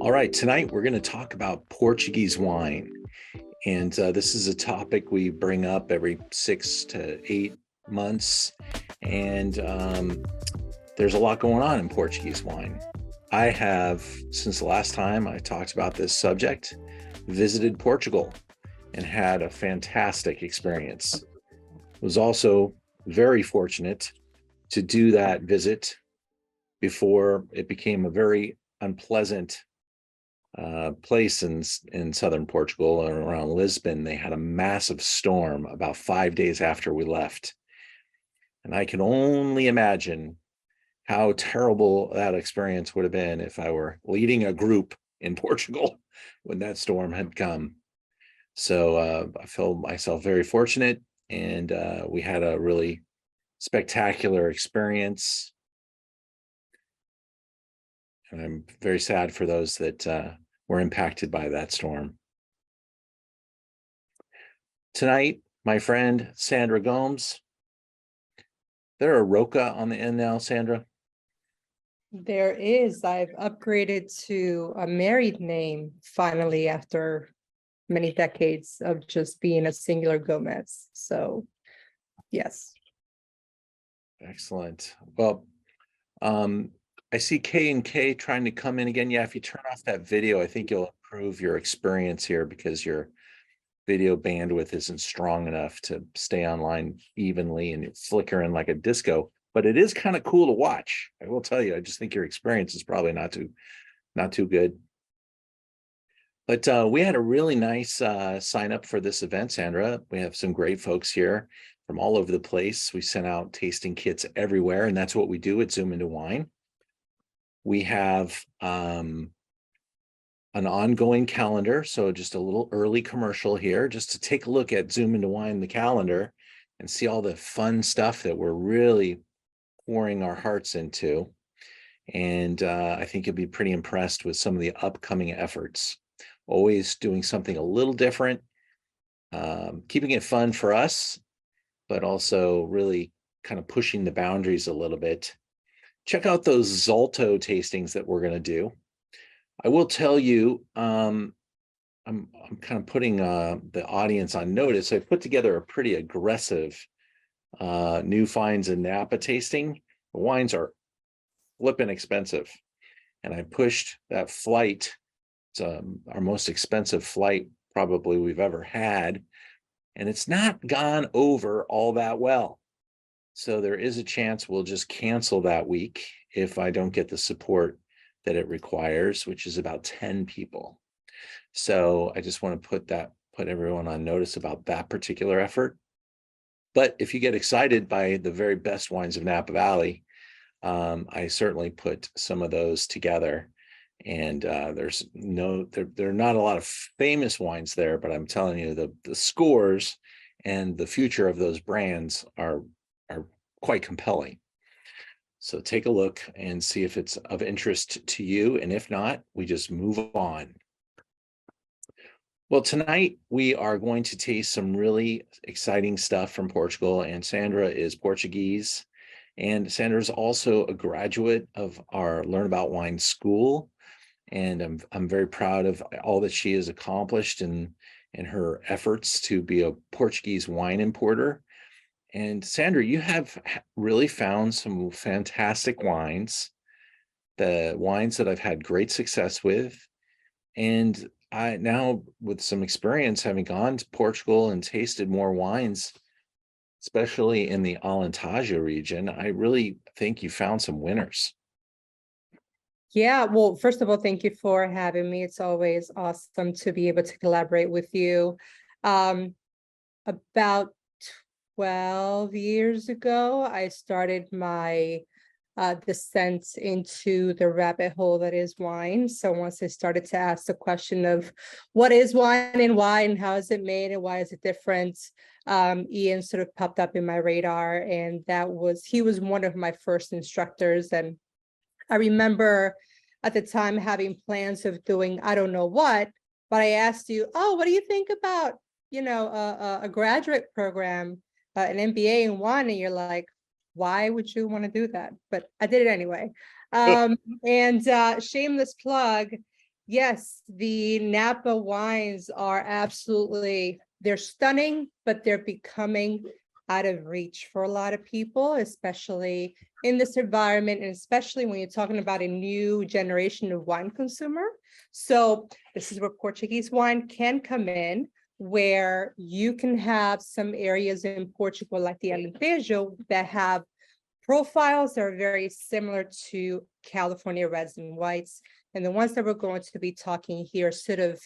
All right, tonight we're going to talk about Portuguese wine. And this is a topic we bring up every 6 to 8 months. And there's a lot going on in Portuguese wine. I have, since the last time I talked about this subject, visited Portugal and had a fantastic experience. Was also very fortunate to do that visit before it became a very unpleasant place in southern Portugal around Lisbon. They had a massive storm about 5 days after we left. And I can only imagine how terrible that experience would have been if I were leading a group in Portugal when that storm had come. So I feel myself very fortunate, and we had a really spectacular experience. And I'm very sad for those that were impacted by that storm. Tonight, my friend Sandra Gomes. There a Roca on the end now, Sandra? There is. I've upgraded to a married name finally after many decades of just being a singular Gomez. So, yes. Excellent. Well, I see K and K trying to come in again. Yeah, if you turn off that video, I think you'll improve your experience here because your video bandwidth isn't strong enough to stay online evenly and it's flickering like a disco. But it is kind of cool to watch. I will tell you, I just think your experience is probably not too good. But we had a really nice sign up for this event, Sandra. We have some great folks here from all over the place. We sent out tasting kits everywhere, and that's what we do at Zoom Into Wine. We have an ongoing calendar, so just a little early commercial here, just to take a look at Zoom Into Wine, the calendar, and see all the fun stuff that we're really pouring our hearts into. And I think you'll be pretty impressed with some of the upcoming efforts. Always doing something a little different, keeping it fun for us, but also really kind of pushing the boundaries a little bit. Check out those Zalto tastings that we're going to do. I will tell you, I'm kind of putting the audience on notice. I put together a pretty aggressive new finds in Napa tasting. The wines are flipping expensive, and I pushed that flight. It's our most expensive flight probably we've ever had, and it's not gone over all that well. So there is a chance we'll just cancel that week if I don't get the support that it requires, which is about 10 people. So I just want to put everyone on notice about that particular effort. But if you get excited by the very best wines of Napa Valley, I certainly put some of those together. And there are not a lot of famous wines there, but I'm telling you, the scores and the future of those brands are quite compelling. So take a look and see if it's of interest to you. And if not, we just move on. Well, tonight we are going to taste some really exciting stuff from Portugal, and Sandra is Portuguese. And Sandra's also a graduate of our Learn About Wine school. And I'm very proud of all that she has accomplished in her efforts to be a Portuguese wine importer. And Sandra, you have really found some fantastic wines, the wines that I've had great success with. And I now, with some experience, having gone to Portugal and tasted more wines, especially in the Alentejo region, I really think you found some winners. Yeah, well, first of all, thank you for having me. It's always awesome to be able to collaborate with you. About 12 years ago, I started my descent into the rabbit hole that is wine. So once I started to ask the question of what is wine and why and how is it made and why is it different, Ian sort of popped up in my radar, and he was one of my first instructors. And I remember at the time having plans of doing I don't know what, but I asked you, oh, what do you think about, a graduate program, an MBA in wine? And you're like, why would you want to do that? But I did it anyway. And shameless plug, Yes, the Napa wines are absolutely, they're stunning, but they're becoming out of reach for a lot of people, especially in this environment, and especially when you're talking about a new generation of wine consumer. So this is where Portuguese wine can come in, where you can have some areas in Portugal, like the Alentejo, that have profiles that are very similar to California reds and whites. And the ones that we're going to be talking here sort of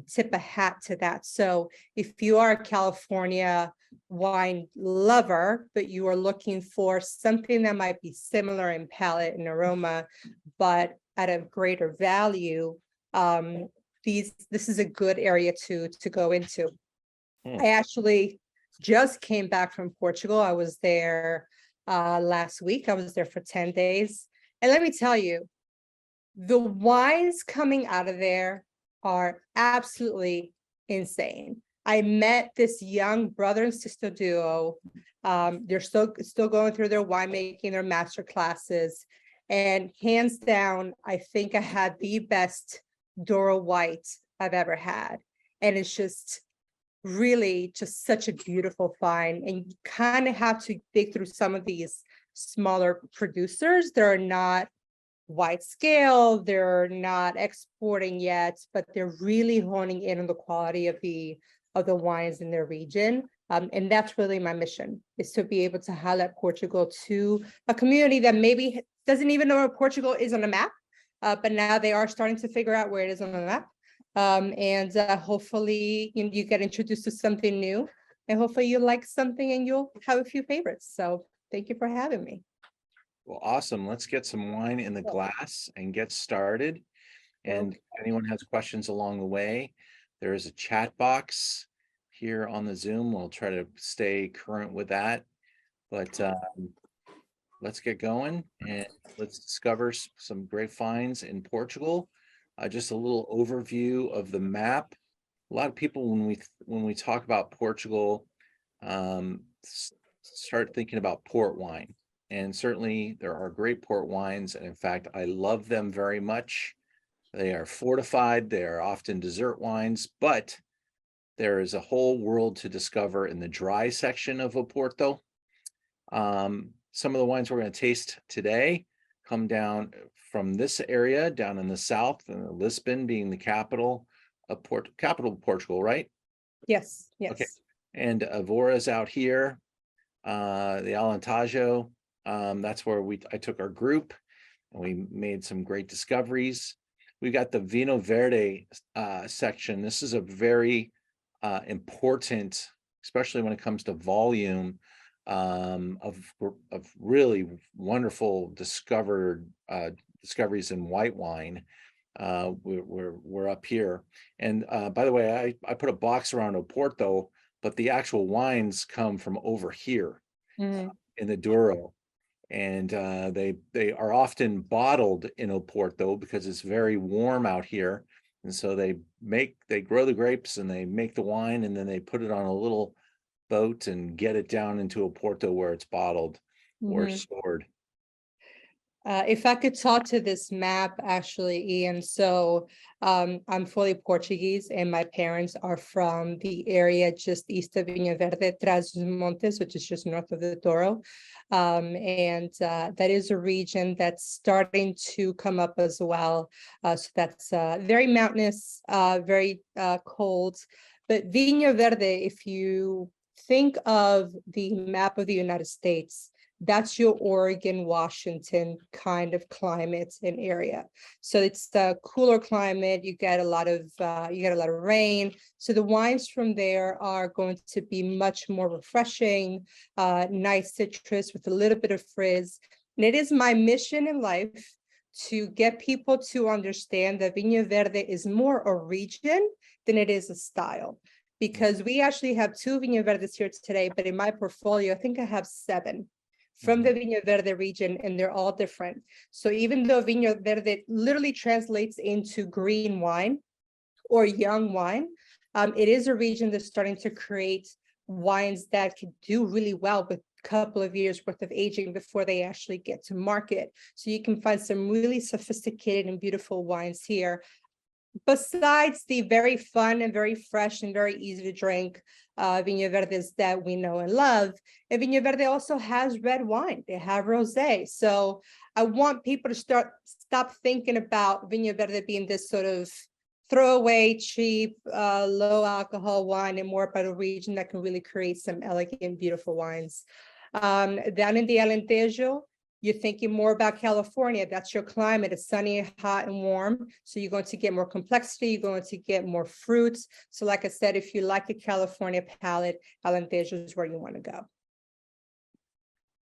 tip a hat to that. So if you are a California wine lover, but you are looking for something that might be similar in palate and aroma, but at a greater value, this is a good area to go into. I actually just came back from Portugal. I was there last week. I was there for 10 days. And let me tell you, the wines coming out of there are absolutely insane. I met this young brother and sister duo. They're still going through their winemaking, their master classes. And hands down, I think I had the best Douro white I've ever had. And it's just really just such a beautiful find. And you kind of have to dig through some of these smaller producers. They're not wide scale, they're not exporting yet, but they're really honing in on the quality of the wines in their region. And that's really my mission, is to be able to highlight Portugal to a community that maybe doesn't even know where Portugal is on the map, but now they are starting to figure out where it is on the map. And hopefully you get introduced to something new, and hopefully you like something and you'll have a few favorites. So thank you for having me. Well, awesome. Let's get some wine in the glass and get started. And if anyone has questions along the way, there is a chat box here on the Zoom. We'll try to stay current with that. But let's get going and let's discover some great finds in Portugal. Just a little overview of the map. A lot of people, when we talk about Portugal, start thinking about port wine. And certainly there are great port wines. And in fact, I love them very much. They are fortified. They are often dessert wines, but there is a whole world to discover in the dry section of Oporto. Some of the wines we're going to taste today come down from this area down in the south, and Lisbon being the capital of Portugal, right? Yes, yes. Okay. And Avora's out here, the Alentejo. That's where I took our group and we made some great discoveries. We got the Vinho Verde section. This is a very important, especially when it comes to volume, of really wonderful discoveries in white wine. We're up here. And by the way, I put a box around Oporto, but the actual wines come from over here in the Douro. And they are often bottled in Oporto because it's very warm out here. And so they grow the grapes and they make the wine, and then they put it on a little boat and get it down into Oporto where it's bottled or stored. If I could talk to this map, actually, Ian. So I'm fully Portuguese, and my parents are from the area just east of Vinho Verde, Trás-os-Montes, which is just north of the Douro. And that is a region that's starting to come up as well. So that's very mountainous, very cold. But Vinho Verde, if you think of the map of the United States, that's your Oregon, Washington kind of climate and area. So it's the cooler climate. You get a lot of rain. So the wines from there are going to be much more refreshing, nice citrus with a little bit of frizz. And it is my mission in life to get people to understand that Vinho Verde is more a region than it is a style. Because we actually have 2 Vinho Verdes here today, but in my portfolio, I think I have 7 from the Vinho Verde region, and they're all different. So even though Vinho Verde literally translates into green wine or young wine, it is a region that's starting to create wines that can do really well with couple of years worth of aging before they actually get to market. So you can find some really sophisticated and beautiful wines here. Besides the very fun and very fresh and very easy to drink Vinho Verdes that we know and love, and Vinho Verde also has red wine. They have rosé. So I want people to stop thinking about Vinho Verde being this sort of throwaway, cheap, low alcohol wine, and more about a region that can really create some elegant, beautiful wines. Down in the Alentejo, you're thinking more about California. That's your climate. It's sunny, hot, and warm. So you're going to get more complexity. You're going to get more fruits. So like I said, if you like a California palate, Alentejo is where you want to go.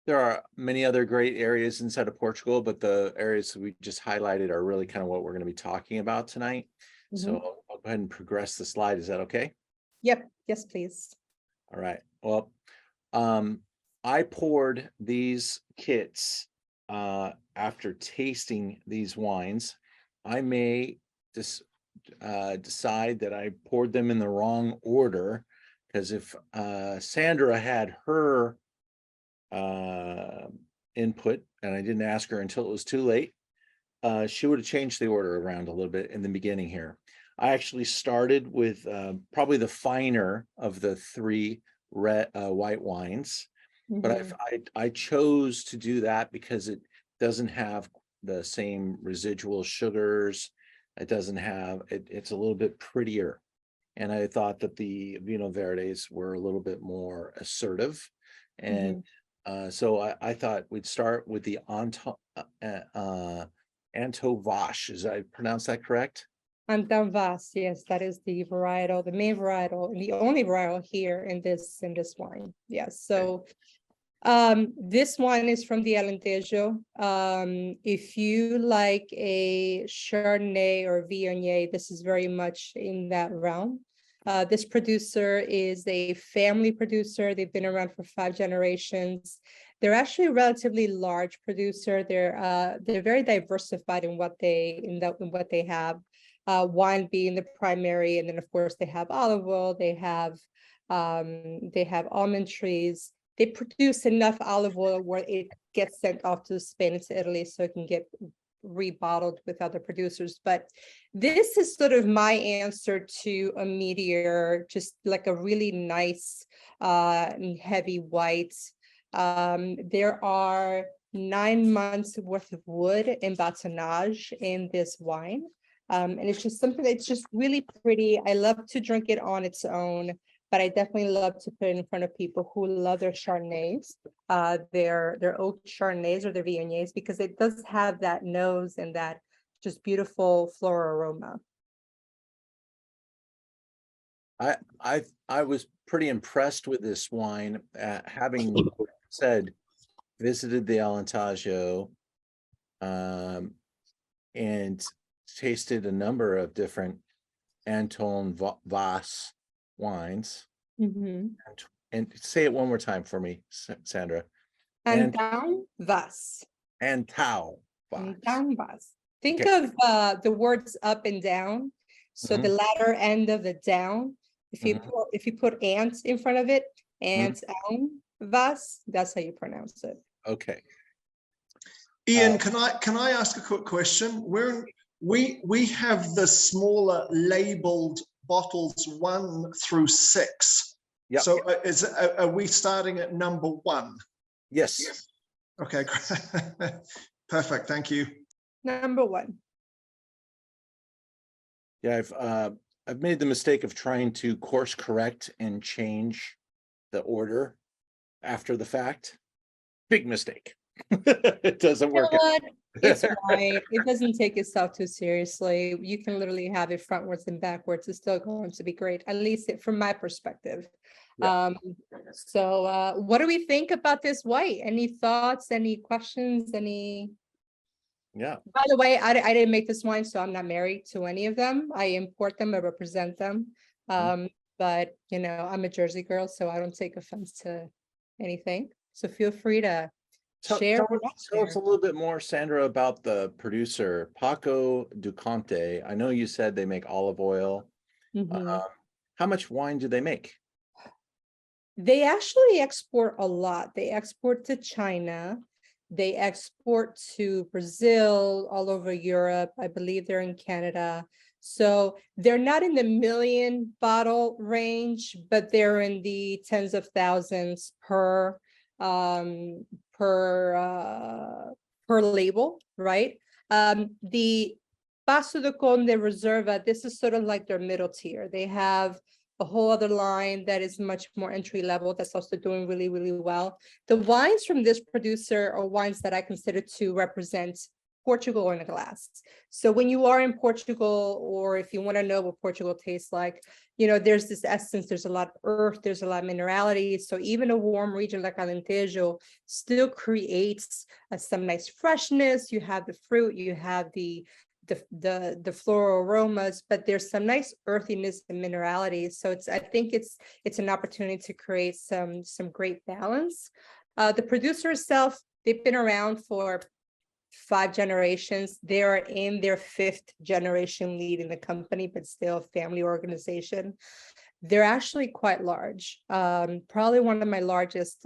There are many other great areas inside of Portugal, but the areas that we just highlighted are really kind of what we're going to be talking about tonight. So I'll go ahead and progress the slide. Is that okay? Yep. Yes, please. All right. Well, I poured these kits after tasting these wines. I may just decide that I poured them in the wrong order, because if Sandra had her input and I didn't ask her until it was too late, she would have changed the order around a little bit in the beginning here. I actually started with probably the finer of the three white wines. But I chose to do that because it doesn't have the same residual sugars. It doesn't have it's a little bit prettier. And I thought that the Vinho Verdes were a little bit more assertive. And so I thought we'd start with the Antovash. Is I pronounce that correct? Antanvas, yes, that is the varietal, the main varietal, and the only varietal here in this wine. Yes. So this one is from the Alentejo. If you like a Chardonnay or Viognier, this is very much in that realm. This producer is a family producer. They've been around for 5 generations. They're actually a relatively large producer. They're very diversified in what they have. Wine being the primary, and then of course they have olive oil. They have almond trees. They produce enough olive oil where it gets sent off to Spain and to Italy, so it can get rebottled with other producers. But this is sort of my answer to a meteor, just like a really nice heavy white. There are 9 months worth of wood and batonnage in this wine. And it's just something that's just really pretty. I love to drink it on its own, but I definitely love to put it in front of people who love their Chardonnays, their oak Chardonnays or their Viogniers, because it does have that nose and that just beautiful floral aroma. I was pretty impressed with this wine, having said visited the Alentejo, and tasted a number of different Anton Vas wines. And say it one more time for me, Sandra. Antanvas. Antau Vas. Antanvas. Think of the words up and down. So the latter end of the down, if you put ant in front of it, Antanvas, that's how you pronounce it. Okay. Ian, can I ask a quick question? We have the smaller labeled bottles 1 through 6. Yep. So are we starting at number 1? Yes. Okay, perfect. Thank you. Number 1. Yeah, I've made the mistake of trying to course correct and change the order after the fact. Big mistake. It doesn't work out. It's fine. It doesn't take itself too seriously. You can literally have it frontwards and backwards. It's still going to be great, at least from my perspective. Yeah. So what do we think about this white? Any thoughts, any questions, any? Yeah. By the way, I didn't make this wine, so I'm not married to any of them. I import them, I represent them. But you know, I'm a Jersey girl, so I don't take offense to anything. So feel free to share. Tell us a little bit more, Sandra, about the producer, Paco Duconte. I know you said they make olive oil. How much wine do they make? They actually export a lot. They export to China. They export to Brazil, all over Europe. I believe they're in Canada. So they're not in the million bottle range, but they're in the tens of thousands per label, right? The Paso de Conde Reserva, this is sort of like their middle tier. They have a whole other line that is much more entry level that's also doing really, really well. The wines from this producer are wines that I consider to represent Portugal in a glass. So when you are in Portugal, or if you want to know what Portugal tastes like, you know, there's this essence, there's a lot of earth, there's a lot of minerality. So even a warm region like Alentejo still creates some nice freshness. You have the fruit, you have the floral aromas, but there's some nice earthiness and minerality. So I think it's an opportunity to create some great balance. The producer itself, they've been around for 5 generations. They are in their 5th generation leading the company, but still a family organization. They're actually quite large, probably one of my largest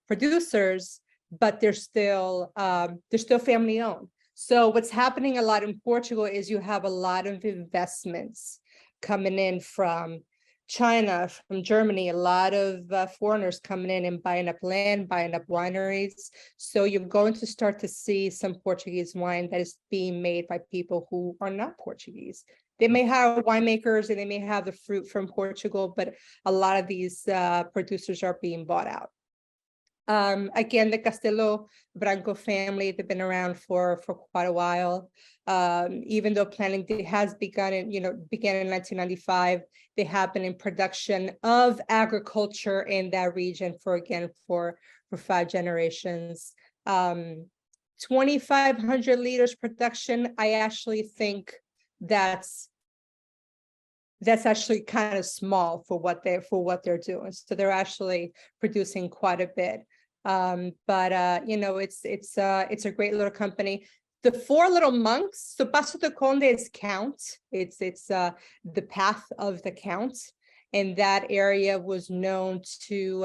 producers, but they're still family owned. So what's happening a lot in Portugal is you have a lot of investments coming in from China, from Germany, a lot of foreigners coming in and buying up land, buying up wineries. So you're going to start to see some Portuguese wine that is being made by people who are not Portuguese. They may have winemakers and they may have the fruit from Portugal, but a lot of these producers are being bought out. Again, the Castelo Branco family, they've been around for quite a while. Even though planting has began in 1995, they have been in production of agriculture in that region for 5 generations. 2,500 liters production. I actually think that's actually kind of small for what they're doing. So they're actually producing quite a bit. But you know, it's a great little company. The 4 little monks. So Paso de Conde is Count. It's the path of the Count, and that area was known to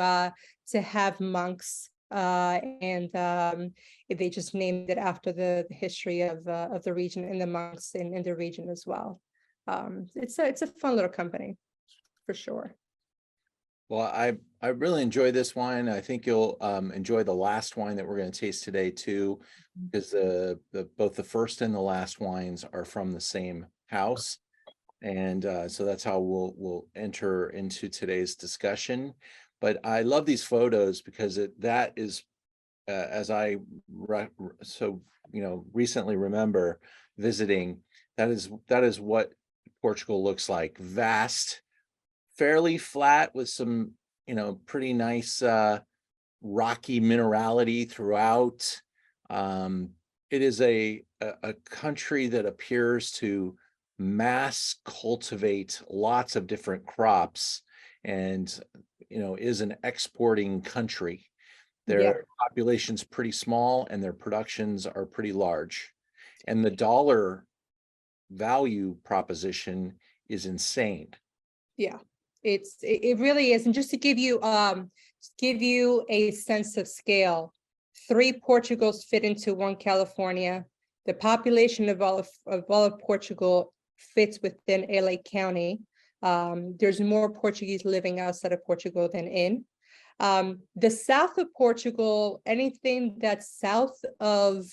have monks. And they just named it after the history of the region and the monks in the region as well. It's a fun little company, for sure. Well, I really enjoy this wine. I think you'll enjoy the last wine that we're going to taste today too, because both the first and the last wines are from the same house, and so that's how we'll enter into today's discussion. But I love these photos because that is, as I recently remember visiting, that is what Portugal looks like. Vast, fairly flat with some, pretty nice rocky minerality throughout. It is a country that appears to mass cultivate lots of different crops, and is an exporting country. Their population's pretty small and their productions are pretty large, and the dollar value proposition is insane. Yeah, it really is. And just to give you a sense of scale, 3 Portugals fit into 1 California. The population of all of Portugal fits within LA County. There's more Portuguese living outside of Portugal than in. The south of Portugal, anything that's south of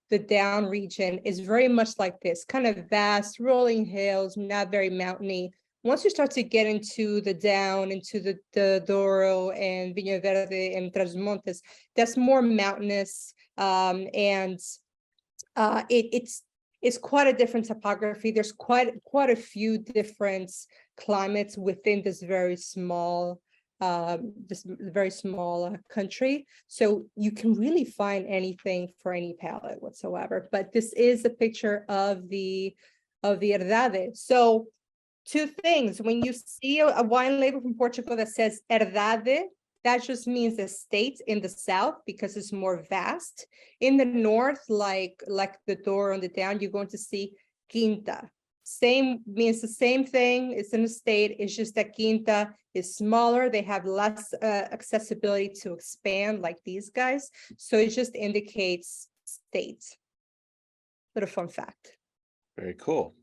the down region is very much like this, kind of vast, rolling hills, not very mountainy. Once you start to get into the down, into the Douro and Vinha Verde and Trás-os-Montes, that's more mountainous, and it's quite a different topography. There's quite a few different climates within this very small country. So you can really find anything for any palate whatsoever. But this is a picture of the Herdade. So 2 things: when you see a wine label from Portugal that says Herdade, that just means the state in the south, because it's more vast. In the north, like the Douro on the down, you're going to see Quinta. Same means the same thing. It's an estate. It's just that Quinta is smaller. They have less accessibility to expand like these guys. So it just indicates state. Little fun fact. Very cool.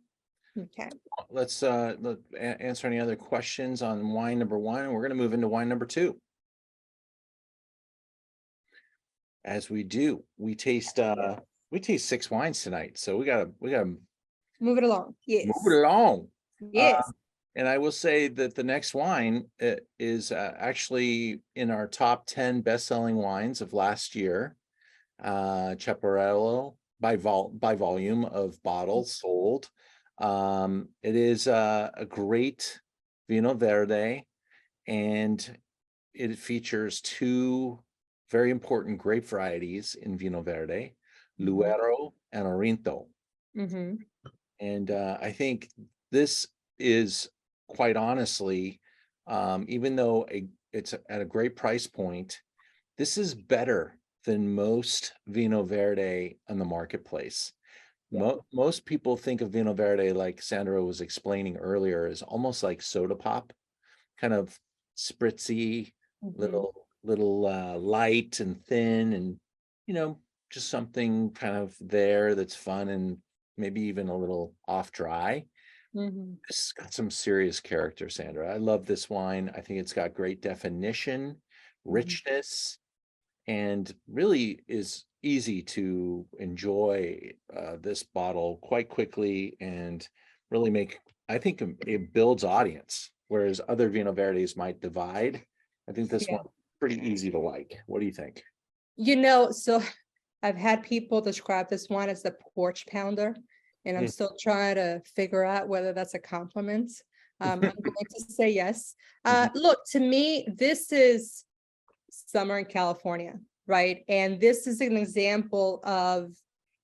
Okay. Let's answer any other questions on wine number one, and we're going to move into wine number two. As we do, we taste 6 wines tonight, so we gotta Move it along. Yes. move it along. Yes. And I will say that the next wine is actually in our top 10 best-selling wines of last year. Chaparrallo by volume of bottles sold. It is a great Vino Verde, and it features 2 very important grape varieties in Vino Verde, Luero and Orinto. Mm-hmm. And I think this is, quite honestly, even though it's at a great price point, this is better than most Vino Verde on the marketplace. Most people think of Vino Verde, like Sandra was explaining earlier, as almost like soda pop, kind of spritzy, little light and thin, and just something kind of there that's fun and maybe even a little off dry. It's got some serious character, Sandra. I love this wine. I think it's got great definition, richness, and really is easy to enjoy this bottle quite quickly and really I think it builds audience, whereas other Vino Verdes might divide. I think this one's pretty easy to like. What do you think? So I've had people describe this wine as the porch pounder, and I'm still trying to figure out whether that's a compliment. I'm going to say yes. Look, to me, this is summer in California, right? And this is an example of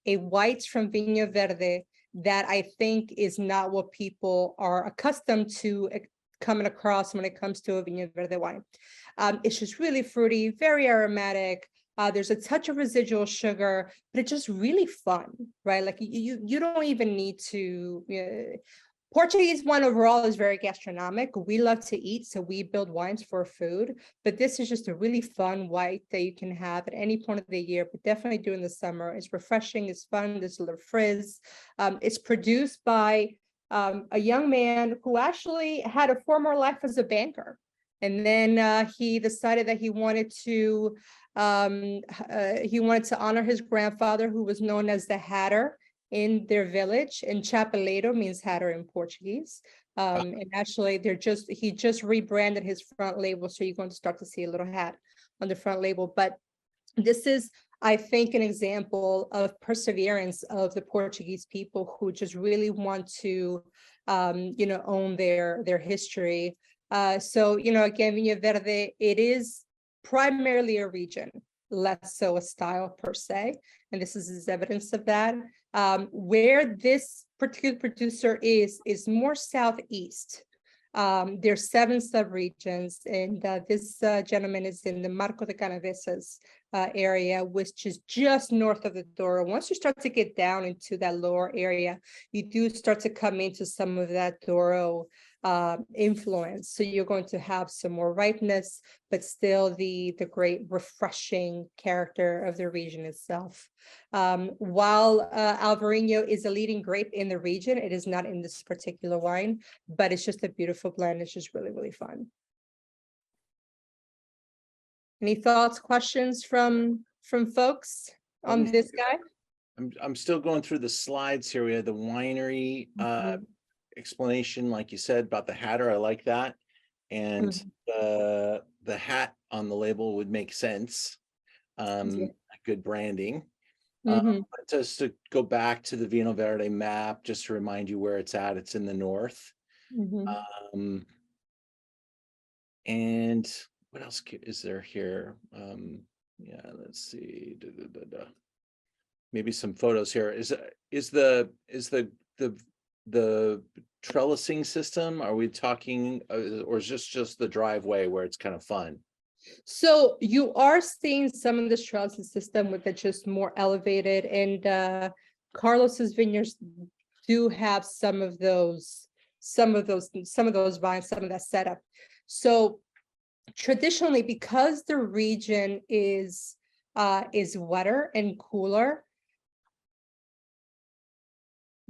a white from Viña Verde that I think is not what people are accustomed to coming across when it comes to a Viña Verde wine. It's just really fruity, very aromatic. There's a touch of residual sugar, but it's just really fun, right? Like you don't even need to. Portuguese wine overall is very gastronomic. We love to eat, so we build wines for food. But this is just a really fun white that you can have at any point of the year, but definitely during the summer. It's refreshing, it's fun, there's a little frizz. It's produced by a young man who actually had a former life as a banker. And then he decided that he wanted to honor his grandfather, who was known as the Hatter in their village. And chapeleiro means hatter in Portuguese. And actually he just rebranded his front label, so you're going to start to see a little hat on the front label. But this is, I think, an example of perseverance of the Portuguese people who just really want to own their history. So again, Viña Verde, it is primarily a region, less so a style per se, and this is evidence of that. Where this particular producer is more southeast. There's 7 subregions, and this gentleman is in the Marco de Canavesas area, which is just north of the Douro. Once you start to get down into that lower area, you do start to come into some of that Douro influence. So you're going to have some more ripeness, but still the great refreshing character of the region itself. While Alvarinho is a leading grape in the region, it is not in this particular wine, but it's just a beautiful blend. It's just really, really fun. Any thoughts, questions from folks on this guy? I'm still going through the slides here. We have the winery explanation, like you said, about the hatter. I like that. And the hat on the label would make sense. Good branding. Just to go back to the Vino Verde map, just to remind you where it's at, it's in the north. And what else is there here? Let's see. Maybe some photos here. Is the trellising system, are we talking, or is this just the driveway where it's kind of fun? So you are seeing some of this trellising system with it just more elevated, and Carlos's vineyards do have some of those vines, some of that setup. So traditionally, because the region is wetter and cooler,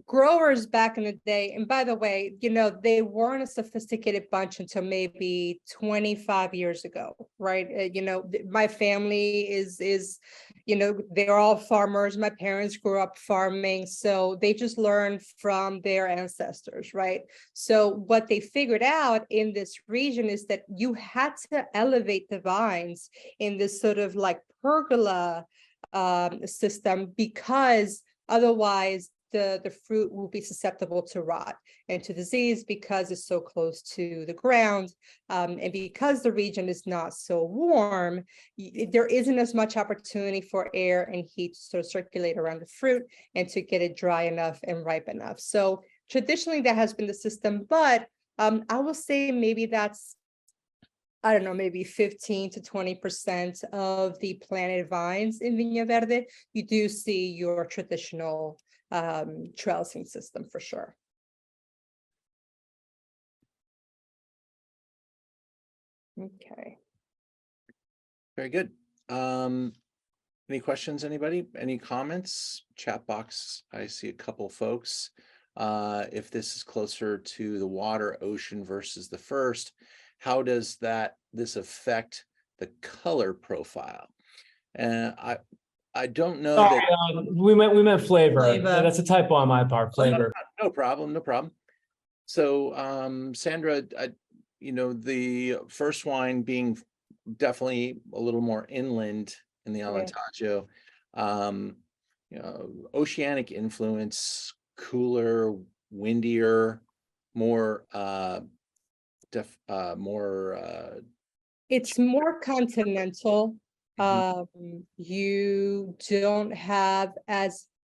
growers back in the day, and by the way, they weren't a sophisticated bunch until maybe 25 years ago, right? My family is they're all farmers. My parents grew up farming, so they just learned from their ancestors, right? So what they figured out in this region is that you had to elevate the vines in this sort of like pergola system, because otherwise the fruit will be susceptible to rot and to disease, because it's so close to the ground, and because the region is not so warm, there isn't as much opportunity for air and heat to sort of circulate around the fruit and to get it dry enough and ripe enough. So traditionally that has been the system, but I will say maybe that's, I don't know, maybe 15 to 20% of the planted vines in Viña Verde. You do see your traditional trellising system for sure. Okay. Very good. Any questions, anybody? Any comments? Chat box, I see a couple folks. If this is closer to the water, ocean versus the first, how does this affect the color profile? And I don't know Sorry, that we meant flavor. Flavor. That's a typo on my part. Flavor. no problem, no problem. So Sandra, the first wine being definitely a little more inland in the Alentejo, oceanic influence, cooler, windier, more It's more continental. You don't have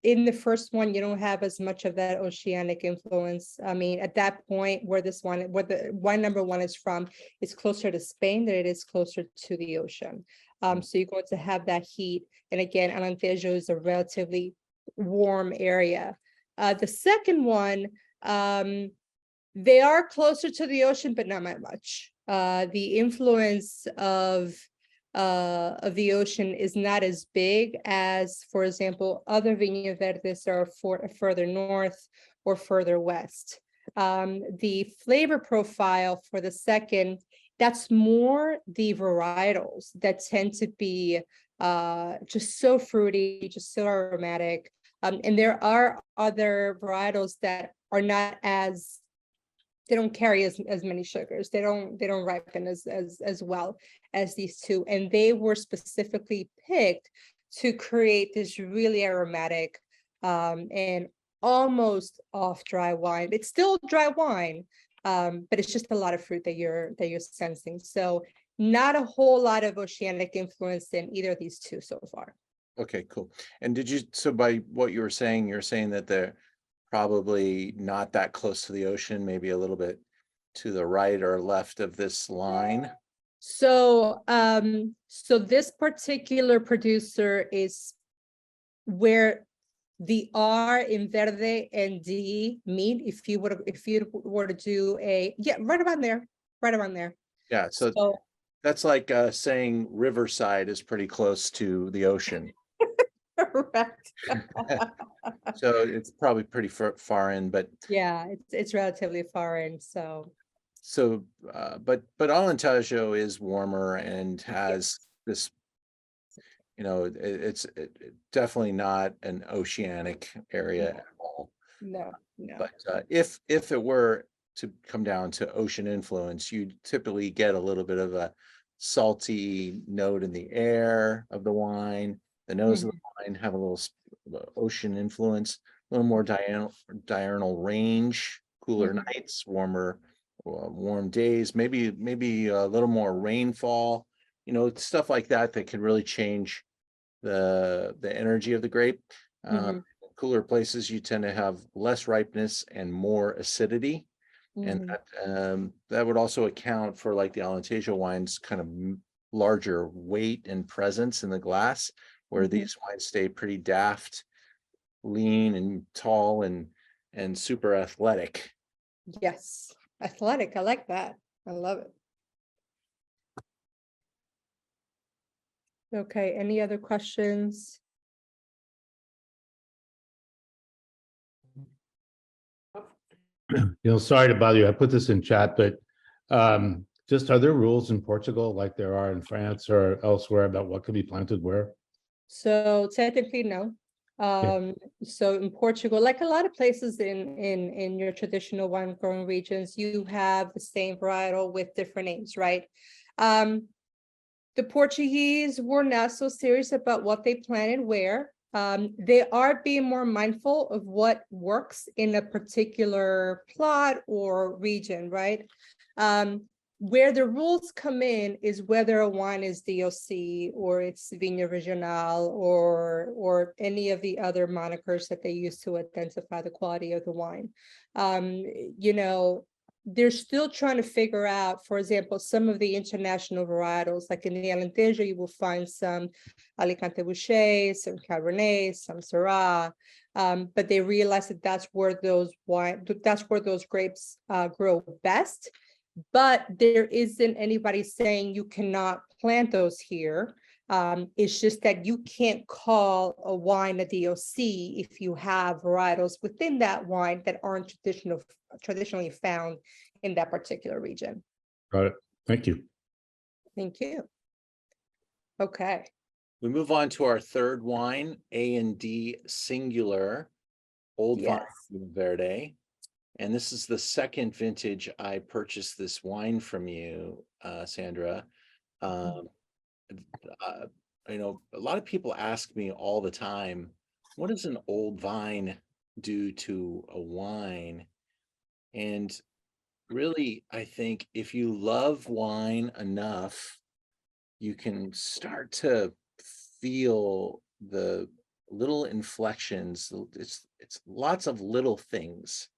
in the first one, you don't have as much of that oceanic influence. I mean, at that point where the wine number one is from, it's closer to Spain than it is closer to the ocean. So you're going to have that heat. And again, Alentejo is a relatively warm area. The second one, they are closer to the ocean, but not much. The influence of the ocean is not as big as, for example, other Viña Verdes are further north or further west. The flavor profile for the second, that's more the varietals that tend to be just so fruity, just so aromatic. And there are other varietals that are not as, they don't carry as many sugars. They don't ripen as well as these two. And they were specifically picked to create this really aromatic and almost off dry wine. It's still dry wine, but it's just a lot of fruit that you're sensing. So not a whole lot of oceanic influence in either of these two so far. Okay, cool. And so by what you were saying, you're saying that they're probably not that close to the ocean, maybe a little bit to the right or left of this line? So, so this particular producer is where the R in Verde and D meet. If you were to do right around there. Yeah, so that's like saying Riverside is pretty close to the ocean. Correct. So it's probably pretty far in, but yeah, it's relatively far in. But Alentejo is warmer and has this, it's definitely not an oceanic area at all. No. But if it were to come down to ocean influence, you typically get a little bit of a salty note in the air of the wine. The nose of the wine have a little ocean influence, a little more diurnal range, cooler nights, warm days, maybe a little more rainfall, stuff like that could really change the energy of the grape. Cooler places, you tend to have less ripeness and more acidity. And that would also account for, like, the Alentejo wines, kind of larger weight and presence in the glass, where these wines stay pretty daft, lean and tall, and and super athletic. Yes, athletic. I like that. I love it. Okay, any other questions? Sorry to bother you. I put this in chat, but just are there rules in Portugal like there are in France or elsewhere about what can be planted where? So technically, no. So in Portugal, like a lot of places in your traditional wine growing regions, you have the same varietal with different names, right? The Portuguese were not so serious about what they planted where. They are being more mindful of what works in a particular plot or region, right? Where the rules come in is whether a wine is DOC or it's Vinha Regional or any of the other monikers that they use to identify the quality of the wine. You know, they're still trying to figure out, for example, some of the international varietals, like in the Alentejo, you will find some Alicante Boucher, some Cabernet, some Syrah, but they realize that that's where those grapes grow best. But there isn't anybody saying you cannot plant those here. It's just that you can't call a wine a DOC if you have varietals within that wine that aren't traditionally found in that particular region. Got it. Thank you. Thank you. Okay. We move on to our third wine, A&D Singular, Old Vine Yes. Verde. And this is the second vintage I purchased this wine from you, Sandra. You know, a lot of people ask me all the time, what does an old vine do to a wine? And really, I think if you love wine enough, you can start to feel the little inflections. It's lots of little things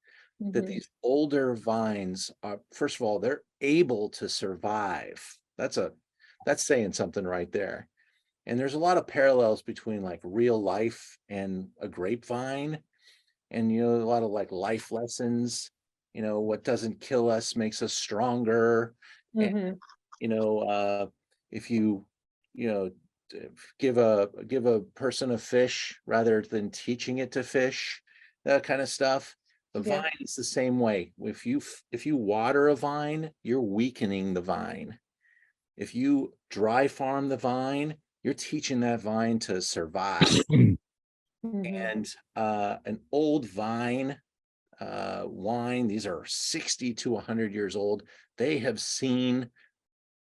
that these older vines are. First of all, they're able to survive. That's saying something right there. And there's a lot of parallels between like real life and a grapevine, and you know, a lot of like life lessons. You know, what doesn't kill us makes us stronger. And you know, if you know, give a person a fish rather than teaching it to fish, that kind of stuff. The Yeah. vine is the same way. If you water a vine, you're weakening the vine. If you dry farm the vine, you're teaching that vine to survive. And an old vine wine, these are 60 to 100 years old. They have seen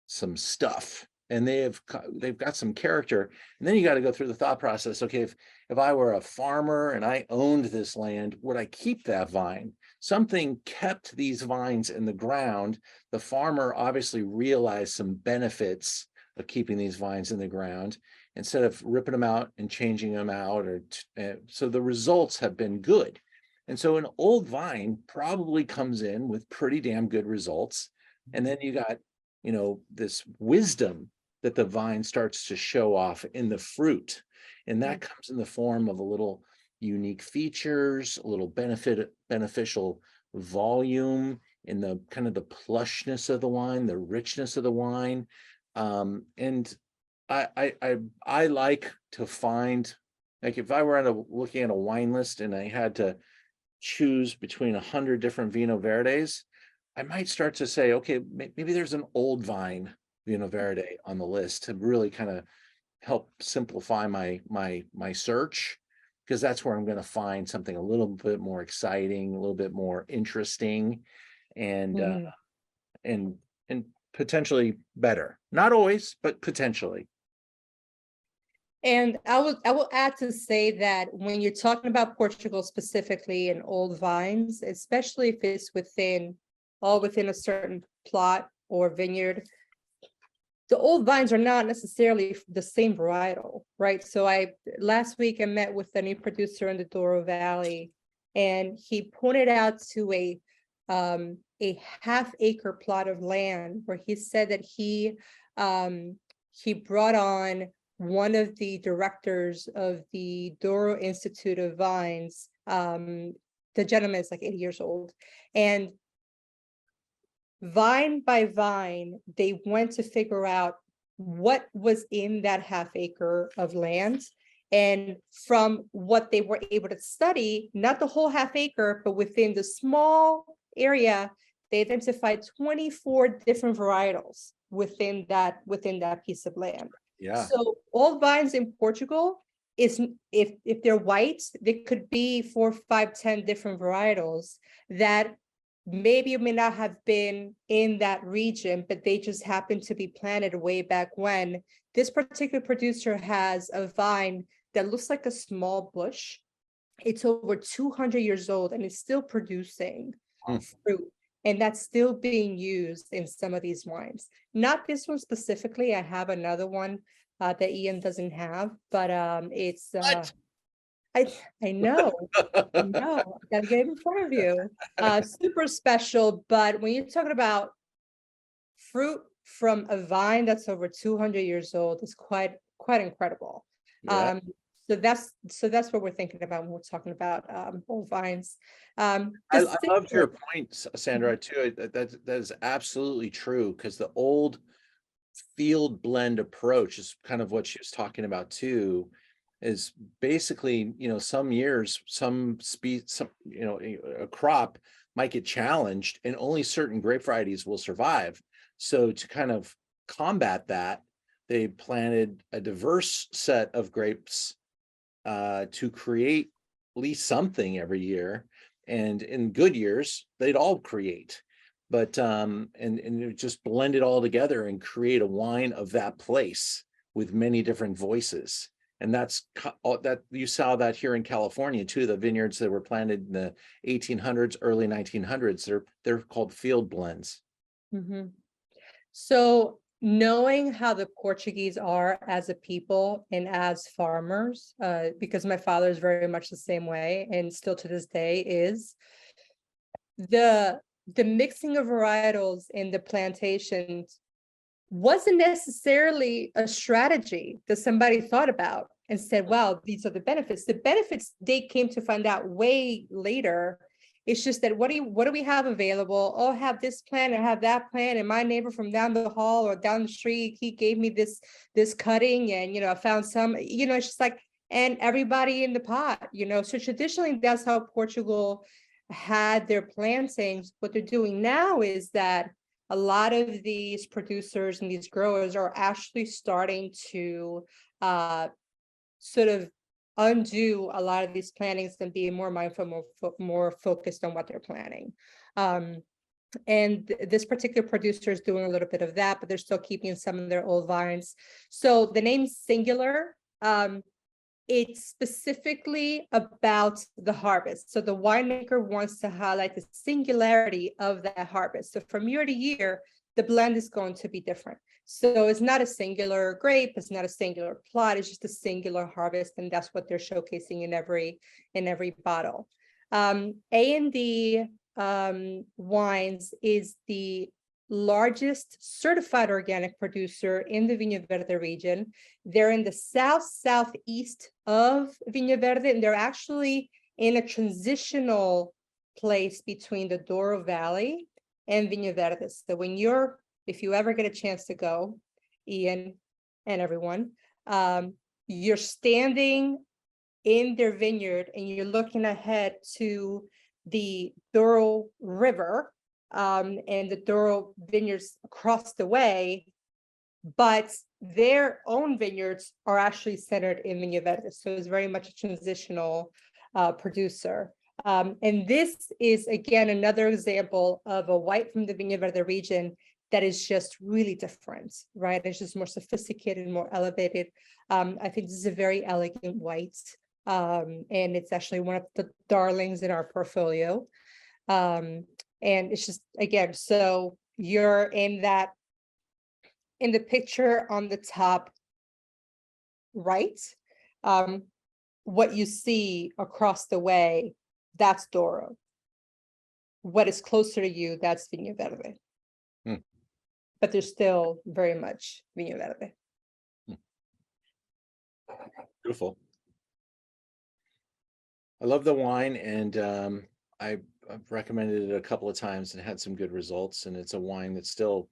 some stuff, and they've got some character. And then you got to go through the thought process. Okay, if I were a farmer and I owned this land, would I keep that vine? Something kept these vines in the ground. The farmer obviously realized some benefits of keeping these vines in the ground instead of ripping them out and changing them out, so the results have been good. And so an old vine probably comes in with pretty damn good results. And then you got, you know, this wisdom that the vine starts to show off in the fruit. And that comes in the form of a little unique features, a little beneficial volume in the kind of the plushness of the wine, the richness of the wine. And I like to find, like if I were looking at a wine list and I had to choose between 100 different Vino Verdes, I might start to say, okay, maybe there's an old vine Vino Verde on the list to really kind of help simplify my search, because that's where I'm going to find something a little bit more exciting, a little bit more interesting, and potentially better. Not always, but potentially. And I will add to say that when you're talking about Portugal specifically and old vines, especially if it's within a certain plot or vineyard, the old vines are not necessarily the same varietal, right? So last week I met with a new producer in the Douro Valley, and he pointed out to a half-acre plot of land where he said that he brought on one of the directors of the Douro Institute of Vines the gentleman is like 80 years old. And vine by vine, they went to figure out what was in that half acre of land. And from what they were able to study, not the whole half acre, but within the small area, they identified 24 different varietals within that piece of land. Yeah. So all vines in Portugal is, if they're white, there could be 4, 5, 10 different varietals that maybe may not have been in that region, but they just happen to be planted way back when. This particular producer has a vine that looks like a small bush. It's over 200 years old and it's still producing fruit. And that's still being used in some of these wines. Not this one specifically. I have another one that Ian doesn't have, but it's I know. I know, gotta get it in front of you. Super special, but when you're talking about fruit from a vine that's over 200 years old, it's quite incredible. Yeah. So that's what we're thinking about when we're talking about old vines. I loved your point, Sandra, too. That is absolutely true, because the old field blend approach is kind of what she was talking about too, is basically, some years, some a crop might get challenged and only certain grape varieties will survive. So to kind of combat that, they planted a diverse set of grapes to create at least something every year. And in good years, they'd all create. But and it just blend it all together and create a wine of that place with many different voices. And that's that you saw that here in California too. The vineyards that were planted in the 1800s, early 1900s, they're called field blends. Mm-hmm. So knowing how the Portuguese are as a people and as farmers, because my father is very much the same way and still to this day is, the mixing of varietals in the plantations wasn't necessarily a strategy that somebody thought about and said, wow, these are the benefits. The benefits they came to find out way later. It's just that what do we have available? Oh, I have this plant, I have that plant, and my neighbor from down the hall or down the street, he gave me this cutting, and I found some, it's just like, and everybody in the pot, So traditionally, that's how Portugal had their plantings. What they're doing now is that a lot of these producers and these growers are actually starting to sort of undo a lot of these plantings and be more mindful, more focused on what they're planting. And this particular producer is doing a little bit of that, but they're still keeping some of their old vines. So the name Singular, it's specifically about the harvest. So the winemaker wants to highlight the singularity of that harvest. So from year to year, the blend is going to be different. So it's not a singular grape, it's not a singular plot, it's just a singular harvest, and that's what they're showcasing in every bottle. A&D Wines is the largest certified organic producer in the Vinho Verde region. They're in the southeast of Vinho Verde, and they're actually in a transitional place between the Douro Valley and Vinho Verde. So if you ever get a chance to go, Ian and everyone, you're standing in their vineyard and you're looking ahead to the Douro River, and the Douro vineyards across the way, but their own vineyards are actually centered in Vinho Verde. So it's very much a transitional producer. And this is, again, another example of a white from the Vinho Verde region that is just really different, right? It's just more sophisticated, more elevated. I think this is a very elegant white, and it's actually one of the darlings in our portfolio. And it's just, again, so you're in the picture on the top right, what you see across the way, that's Douro. What is closer to you, that's Vinho Verde. But there's still very much Vinho Verde. Beautiful. I love the wine, and I've recommended it a couple of times and had some good results, and it's a wine that's still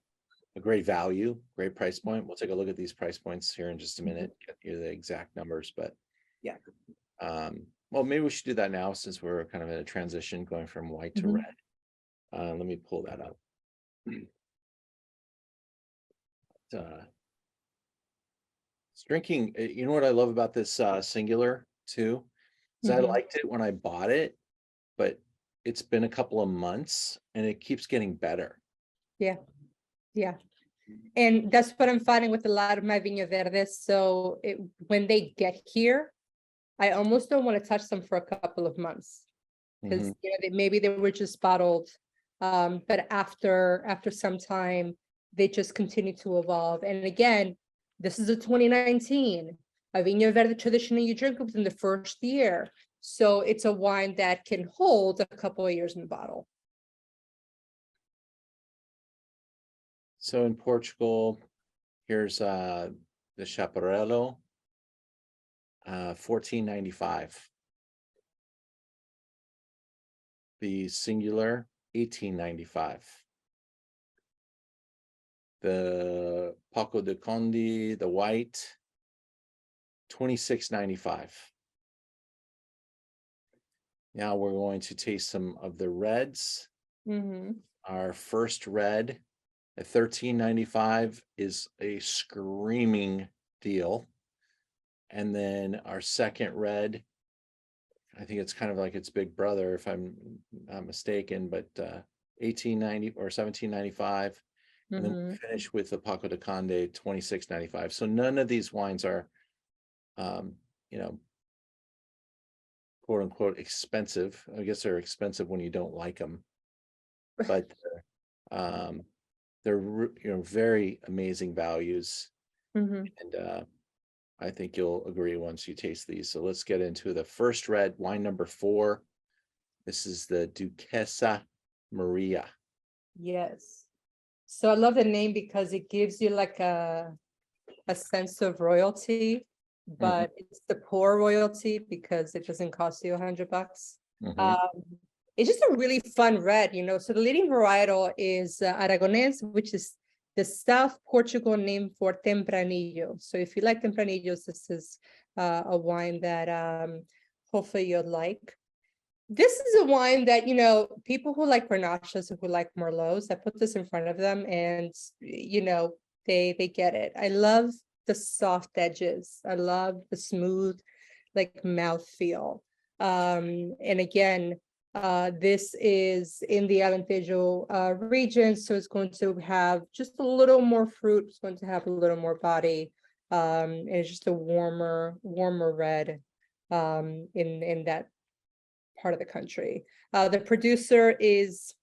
a great value, great price point. We'll take a look at these price points here in just a minute, get you the exact numbers, but Yeah. Well, maybe we should do that now since we're kind of in a transition going from white to Mhm. red. Let me pull that up. It's drinking, you know what I love about this singular too? Is I Mhm. liked it when I bought it, but it's been a couple of months and it keeps getting better. Yeah. And that's what I'm finding with a lot of my Viña Verdes. So when they get here, I almost don't want to touch them for a couple of months because Mhm. maybe they were just bottled. But after some time, they just continue to evolve. And again, this is a 2019. A Viña Verde traditionally you drink within the first year. So it's a wine that can hold a couple of years in the bottle. So in Portugal, here's the Chaparralo, $14.95. The singular, $18.95. The Paco de Conde, the white, $26.95. Now we're going to taste some of the reds. Mm-hmm. Our first red at $13.95 is a screaming deal. And then our second red, I think it's kind of like its big brother, if I'm not mistaken, but $18.90 or $17.95. And then we finish with the Paco de Conde, $26.95. So none of these wines are, you know, quote unquote expensive. I guess they're expensive when you don't like them, but they're very amazing values, Mm-hmm. and I think you'll agree once you taste these. So let's get into the first red, wine number 4. This is the Duquesa Maria. Yes. So I love the name because it gives you like a sense of royalty, but it's the poor royalty because it doesn't cost you $100. It's just a really fun red, So the leading varietal is Aragonés, which is the South Portugal name for Tempranillo. So if you like Tempranillos, this is a wine that hopefully you'll like. This is a wine that, people who like Grenaches, who like Merlots, I put this in front of them and, they get it. I love the soft edges. I love the smooth, like mouthfeel. And again, this is in the Alentejo region, so it's going to have just a little more fruit. It's going to have a little more body, and it's just a warmer red in that part of the country. The producer is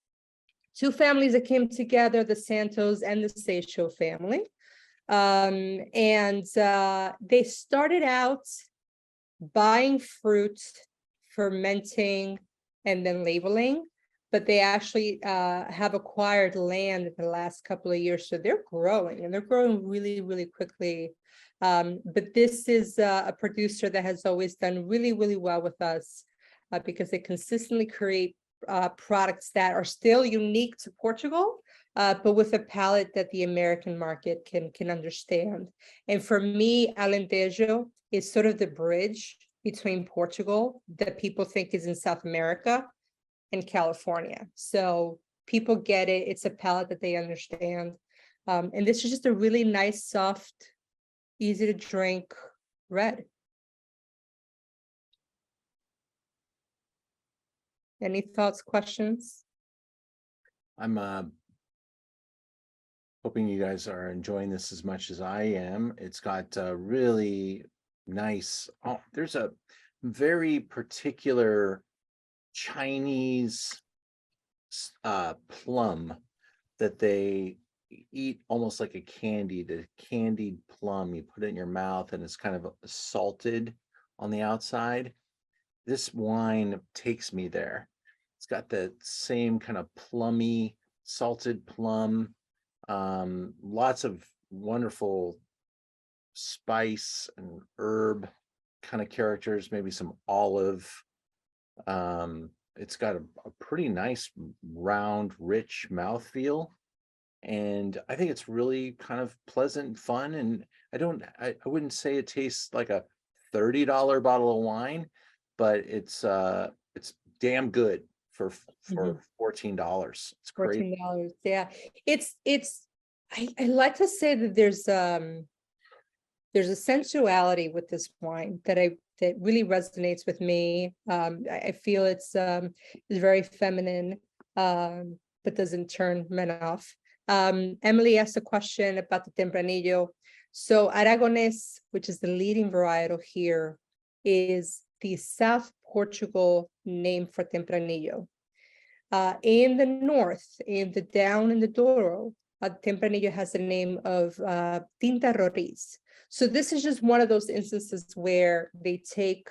2 families that came together, the Santos and the Seixo family. And they started out buying fruit, fermenting, and then labeling, but they actually have acquired land in the last couple of years. So they're growing and they're growing really, really quickly. But this is a producer that has always done really, really well with us because they consistently create products that are still unique to Portugal, but with a palate that the American market can understand. And for me, Alentejo is sort of the bridge between Portugal that people think is in South America and California. So people get it. It's a palate that they understand. And this is just a really nice, soft, easy to drink red. Any thoughts, questions? I'm hoping you guys are enjoying this as much as I am. It's got really nice, there's a very particular Chinese plum that they eat almost like a candy, the candied plum. You put it in your mouth and it's kind of salted on the outside. This wine takes me there. It's got the same kind of plummy, salted plum, lots of wonderful spice and herb kind of characters, maybe some olive. it's got a pretty nice round, rich mouthfeel. And I think it's really kind of pleasant and fun. And I wouldn't say it tastes like a $30 bottle of wine, but it's damn good for $14. It's great. $14. Yeah. I like to say that there's a sensuality with this wine that really resonates with me. I feel it's very feminine, but doesn't turn men off. Emily asked a question about the Tempranillo. So Aragonés, which is the leading varietal here, is the South Portugal name for Tempranillo. In the north, down in the Douro, Tempranillo has the name of Tinta Roriz. So this is just one of those instances where they take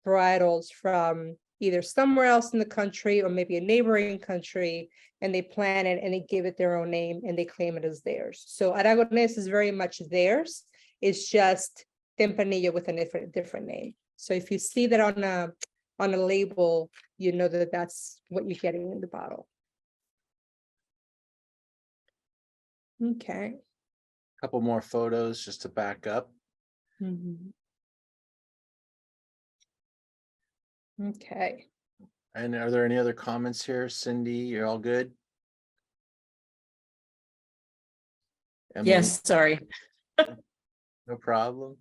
varietals from either somewhere else in the country or maybe a neighboring country, and they plant it and they give it their own name and they claim it as theirs. So Aragonés is very much theirs. It's just Tempranillo with a different name. So if you see that on a label, you know that that's what you're getting in the bottle. Okay. Couple more photos just to back up. Okay. And are there any other comments here? Cindy, you're all good? Emily? Yes, sorry. No problem.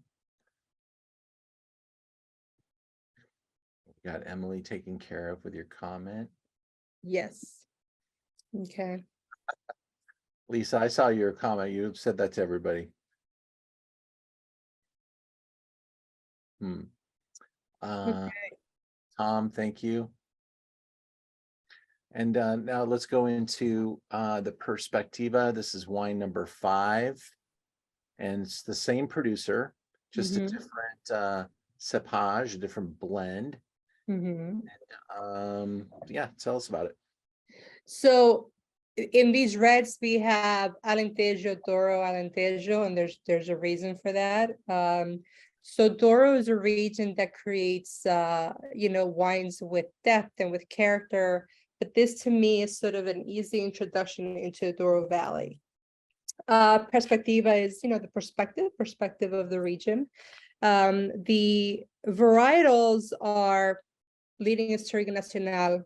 Got Emily taken care of with your comment. Yes. Okay. Lisa, I saw your comment. You said that to everybody. Okay. Tom, thank you. And now let's go into the Perspectiva. This is wine number 5. And it's the same producer, just a different cepage, a different blend. Yeah, tell us about it. So in these reds, we have Alentejo, Douro, Alentejo, and there's a reason for that. So Douro is a region that creates, wines with depth and with character. But this to me is sort of an easy introduction into the Douro Valley. Perspectiva is, the perspective of the region. The varietals are leading is Touriga Nacional,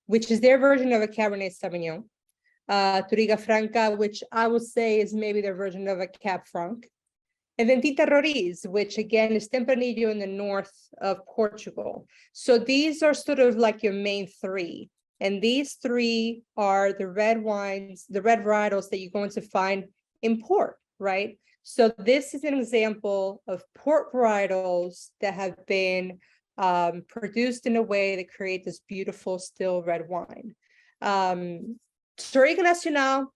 which is their version of a Cabernet Sauvignon. Touriga Franca, which I would say is maybe their version of a Cab Franc. And then Tinta Roriz, which again is Tempranillo in the north of Portugal. So these are sort of like your main 3. And these 3 are the red wines, the red varietals that you're going to find in port, right? So this is an example of port varietals that have been produced in a way that create this beautiful still red wine. Touriga Nacional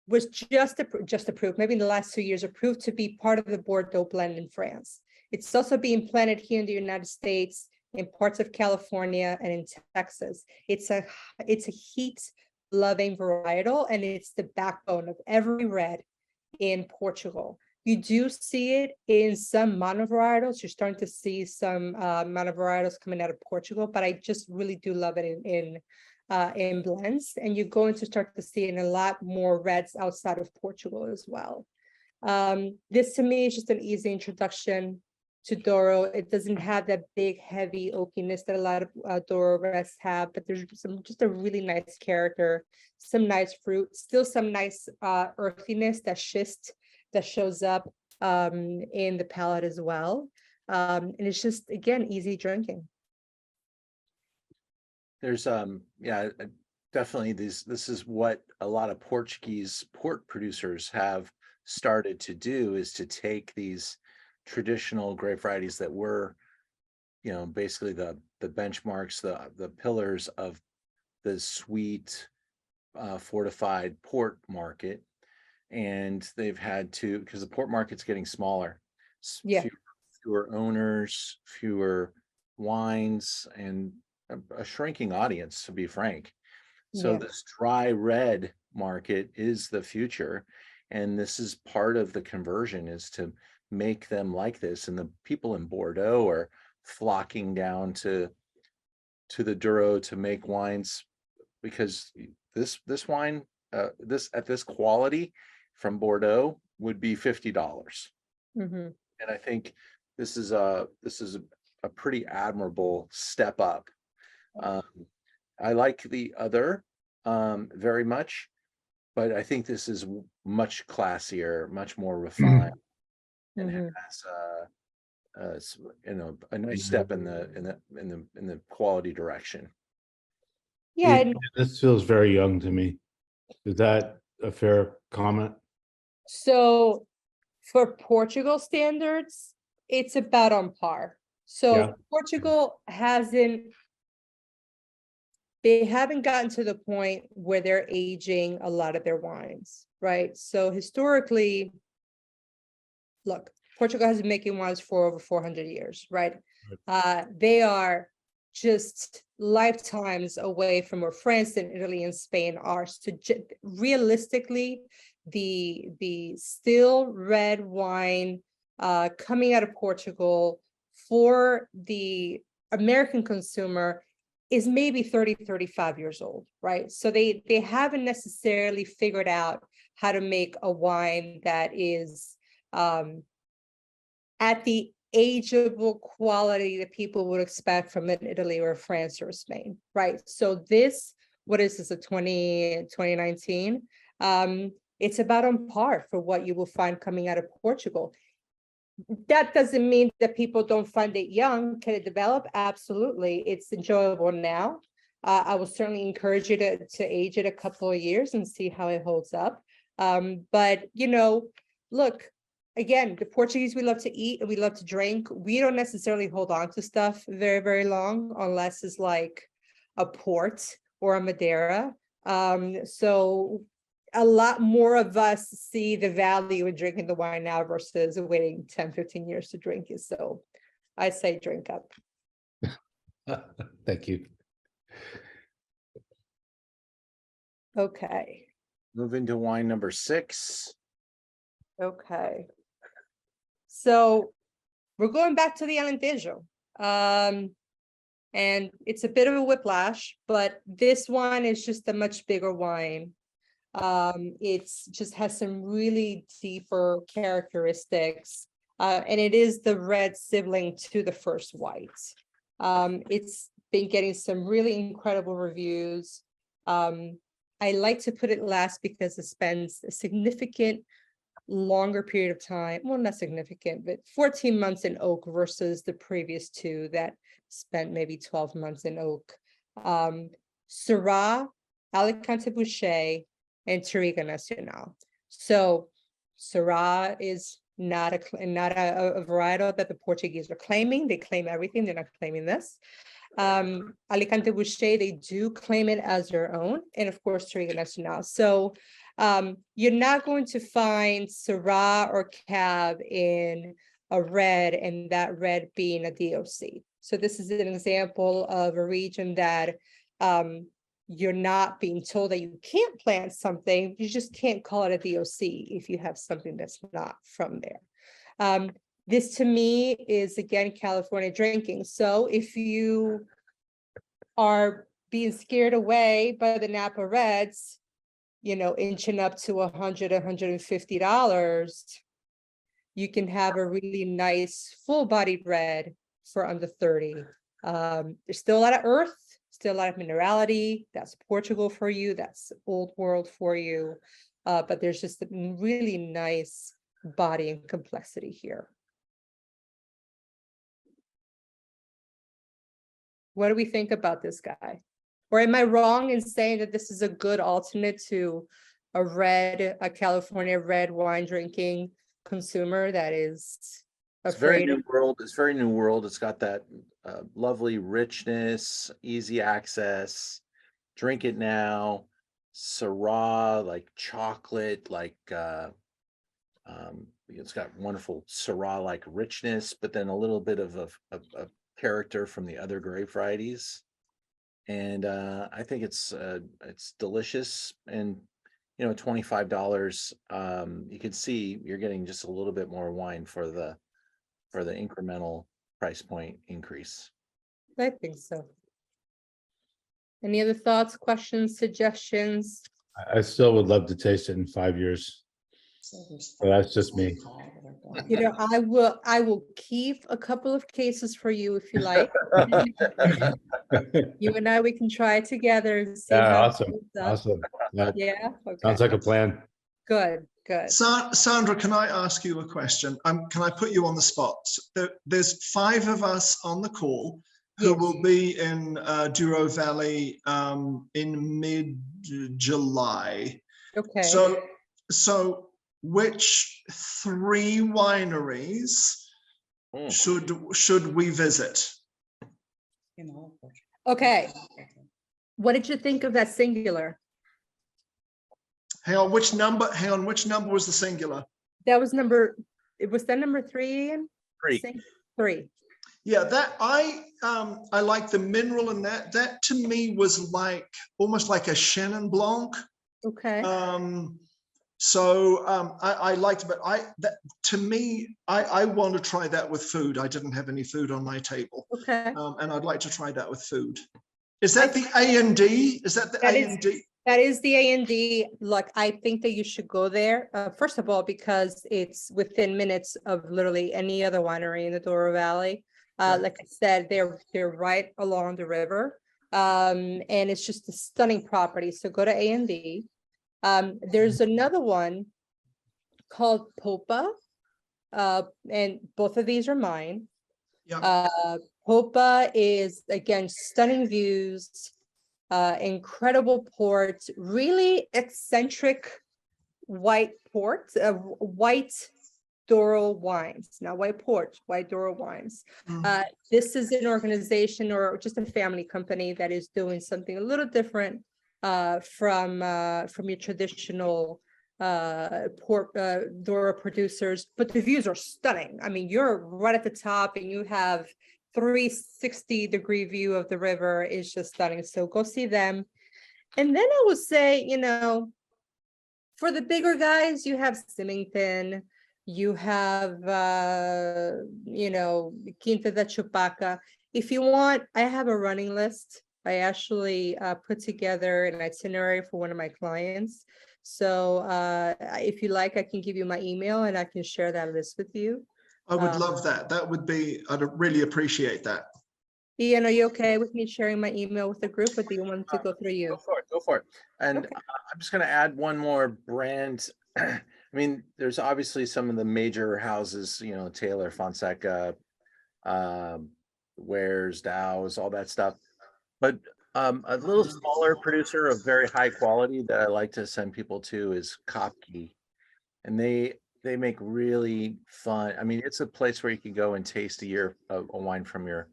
was just approved, maybe in the last 2 years, approved to be part of the Bordeaux blend in France. It's also being planted here in the United States, in parts of California and in Texas. It's a heat-loving varietal, and it's the backbone of every red in Portugal. You do see it in some monovarietals. You're starting to see some monovarietals coming out of Portugal, but I just really do love it in blends, and you're going to start to see in a lot more reds outside of Portugal as well. This to me is just an easy introduction to Douro. It doesn't have that big, heavy oakiness that a lot of Douro reds have, but there's just a really nice character, some nice fruit, still some nice earthiness, that schist that shows up in the palate as well. And it's just, again, easy drinking. There's definitely this is what a lot of Portuguese port producers have started to do, is to take these traditional grape varieties that were, basically the benchmarks, the pillars of the sweet fortified port market, and they've had to, because the port market's getting smaller, fewer owners, fewer wines, and a shrinking audience, to be frank. So this dry red market is the future, and this is part of the conversion, is to make them like this. And the people in Bordeaux are flocking down to to the Douro to make wines, because this wine, this at this quality from Bordeaux would be $50. Mhm. And I think this is a pretty admirable step up. I like the other very much, but I think this is much classier, much more refined, and Mhm. has a nice step in the quality direction. Yeah, and This feels very young to me. Is that a fair comment? so for Portugal standards, it's about on par. So Yeah. Portugal they haven't gotten to the point where they're aging a lot of their wines, right? So historically, look, Portugal has been making wines for over 400 years, right? They are just lifetimes away from where France and Italy and Spain are. So realistically, the still red wine coming out of Portugal for the American consumer is maybe 30, 35 years old, right? So they haven't necessarily figured out how to make a wine that is at the ageable quality that people would expect from an Italy or France or Spain, right? So this, what is this, a 2019? It's about on par for what you will find coming out of Portugal. That doesn't mean that people don't find it young. Can it develop? Absolutely. It's enjoyable now. I will certainly encourage you to age it a couple of years and see how it holds up. But look, again, the Portuguese, we love to eat and we love to drink. We don't necessarily hold on to stuff very, very long unless it's like a port or a Madeira. So a lot more of us see the value in drinking the wine now versus waiting 10, 15 years to drink it. So I say drink up. Thank you. Okay. Moving to wine number 6. Okay. So we're going back to the Alentejo. And it's a bit of a whiplash, but this wine is just a much bigger wine. It's just has some really deeper characteristics, and it is the red sibling to the first white. It's been getting some really incredible reviews. I like to put it last because it spends a significant longer period of time, well, not significant, but 14 months in oak versus the previous 2 that spent maybe 12 months in oak. Syrah, Alicante Bouschet, and Touriga Nacional. So Syrah is not a varietal that the Portuguese are claiming. They claim everything. They're not claiming this. Alicante Bouschet, they do claim it as their own, and of course Touriga Nacional. So you're not going to find Syrah or Cab in a red, and that red being a DOC. So this is an example of a region that you're not being told that you can't plant something, you just can't call it a DOC if you have something that's not from there. This to me is, again, California drinking. So if you are being scared away by the Napa Reds, inching up to $100, $150, you can have a really nice full-bodied red for under 30. There's still a lot of earth, still a lot of minerality. That's Portugal for you. That's old world for you. But there's just a really nice body and complexity here. What do we think about this guy? Or am I wrong in saying that this is a good alternate to a California red wine drinking consumer that is It's very afraid new of? world. It's very new world. It's got that lovely richness, easy access. Drink it now. Syrah, like chocolate, like it's got wonderful Syrah-like richness, but then a little bit of a character from the other grape varieties. And I think it's delicious. And $25. You can see you're getting just a little bit more wine for the incremental price point increase. I think so. Any other thoughts, questions, suggestions? I still would love to taste it in 5 years. But that's just me. You know, I will keep a couple of cases for you if you like. You and I, we can try it together and see Yeah, how. it awesome, holds up. awesome. That Yeah, sounds okay, like a plan. good, good. Sandra, can I ask you a question? Can I put you on the spot? There's 5 of us on the call who Yes. will be in Douro Valley in mid-July. Okay, So which 3 wineries Mm. should we visit? okay. What did you think of that singular? Hang on, which number was the singular? That was was that number 3, Ian? 3. 3. Yeah, that I like the mineral in that. That to me was like almost like a Chenin Blanc. Okay, I liked it, but to me, I want to try that with food. I didn't have any food on my table, okay. and I'd like to try that with food. Is that the A&D? Is that the That is- A&D? That is the A&D. Look, I think that you should go there. First of all, because it's within minutes of literally any other winery in the Douro Valley. Right. Like I said, they're right along the river. And it's just a stunning property. So go to A&D. There's another one called Popa. And both of these are mine. Yeah. Popa is, again, stunning views, incredible port, really eccentric white port, white Douro wines, not white port, white Douro wines. Mm. This is an organization or just a family company that is doing something a little different from your traditional port Douro producers, but the views are stunning. I mean, you're right at the top and you have 360-degree view of the river. Is just stunning. So go see them. And then I would say, you know, for the bigger guys, you have Symington, you have you know, Quinta da Chupaca. If you want, I have a running list. I actually put together an itinerary for one of my clients. So if you like, I can give you my email and I can share that list with you. I would love that. I'd really appreciate that. Ian, are you okay with me sharing my email with the group, or do you want to go through you? Go for it. And Okay. I'm just going to add one more brand. I mean, there's obviously some of the major houses, you know, Taylor, Fonseca, Wares, Dow's, all that stuff. But a little smaller producer of very high quality that I like to send people to is Kopke. And they make really fun. I mean, it's a place where you can go and taste a wine from your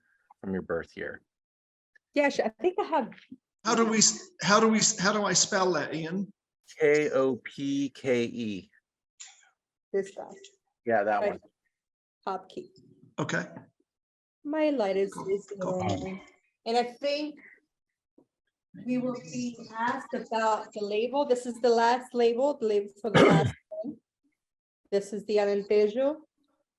birth year. Yeah, I think I have. How do I spell that, Ian? Kopke. This guy, Yeah, that Right. one. top key. Okay. My light is Cool. on. And I think we were being asked about the label. This is the last label, the label for the last one. This is the Alentejo.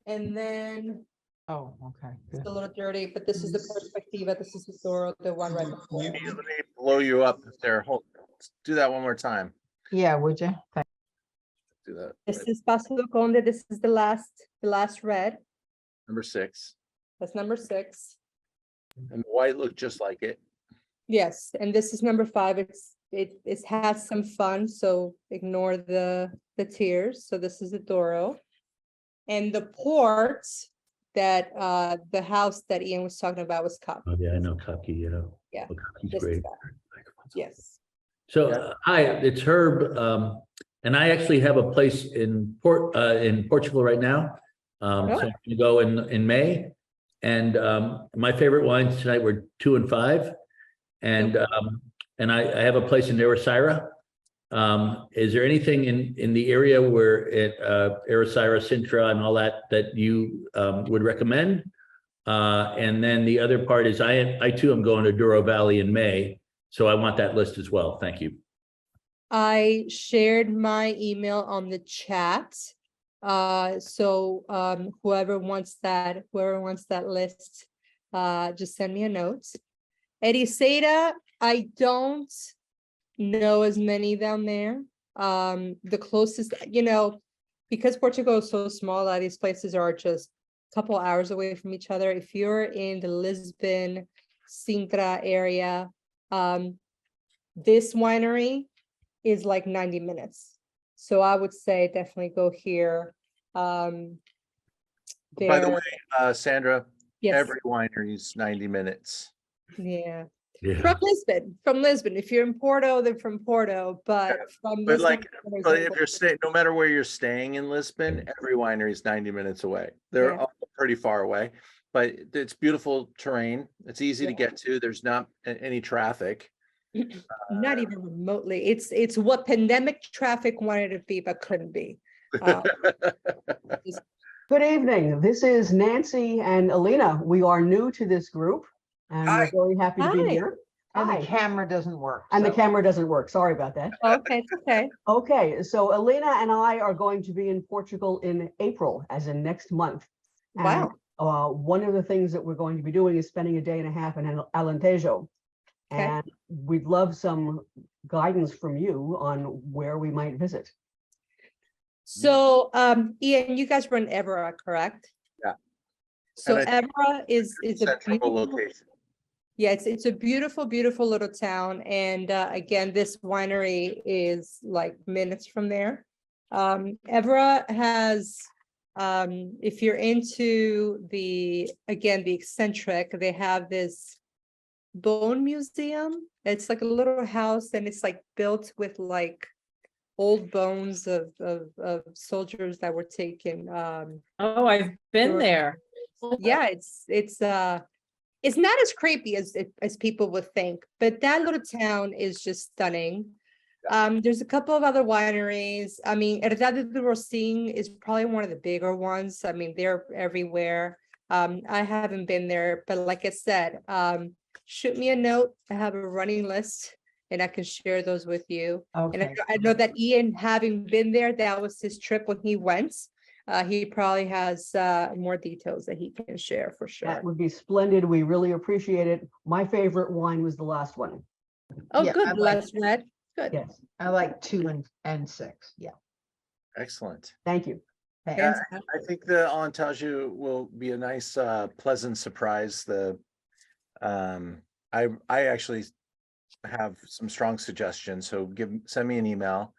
And then Oh, okay. it's Good. a little dirty, but this is the Perspectiva. This is the Douro, the one right before. You- Let me blow you up there. Let's do that one more time. Yeah, would you? Do that. This is Paso do Conde. This is the last red. Number 6. That's number 6. And the white looked just like it. Yes, and this is number 5. It has some fun, so ignore the tears. So this is the Douro. And the port that the house that Ian was talking about was Cup. Oh, yeah, I know Kopke, you know. Yeah, Well, Kopke's this is great. that. Yes. So, hi, it's Herb, and I actually have a place in Portugal right now. So I'm gonna go in May. And my favorite wines tonight were 2 and 5. And I have a place in Ericeira. Is there anything in the area where Ericeira, Sintra and all that you would recommend? And then the other part is I too am going to Douro Valley in May. So I want that list as well. Thank you. I shared my email on the chat. So whoever wants that list, just send me a note. Ericeira I don't know as many down there. The closest, because Portugal is so small, a lot of these places are just a couple hours away from each other. If you're in the Lisbon, Sintra area, this winery is like 90 minutes. So I would say definitely go here. By the There, way, Sandra, yes, every winery is 90 minutes. yeah. Yeah. From Lisbon. If you're in Porto, then from Porto, but from But Lisbon. like, but if you're staying, no matter where you're staying in Lisbon, every winery is 90 minutes away. They're Yeah. all pretty far away, but it's beautiful terrain. It's easy to Yeah. get to. There's not any traffic. Not even remotely. It's what pandemic traffic wanted to be, but couldn't be. Um, Good evening. This is Nancy and Alina. We are new to this group and we're very happy to be Hi. here. And the Hi. camera doesn't work. And the so- camera doesn't work. Sorry about that. Okay, it's okay. Okay, so Alina and I are going to be in Portugal in April, as in next month. Wow. And, one of the things that we're going to be doing is spending a day and a half in Alentejo. Okay. And we'd love some guidance from you on where we might visit. So, Ian, you guys run Evora, correct? Yeah. So And I Evora is a Central beautiful, location. yeah, it's a beautiful, beautiful little town. And again, this winery is like minutes from there. Evora has, if you're into the eccentric, they have this bone museum. It's like a little house and it's like built with like old bones of soldiers that were taken. Oh, I've been Sure. there. Yeah, it's not as creepy as people would think, but that little town is just stunning. There's a couple of other wineries. I mean, Herdade do Rocinho is probably one of the bigger ones. I mean, they're everywhere. I haven't been there, but like I said, shoot me a note. I have a running list and I can share those with you. And Okay. I know that Ian, having been there, that was his trip when he went. He probably has more details that he can share for sure. That would be splendid. We really appreciate it. My favorite wine was the last one. Oh, Yeah, good, I'd like- Les Red. Good. Yes, I like 2 and 6. Yeah. Excellent. thank you. Thanks. Fantastic. I think the Alentejo will be a nice, pleasant surprise. I actually have some strong suggestions, so send me an email.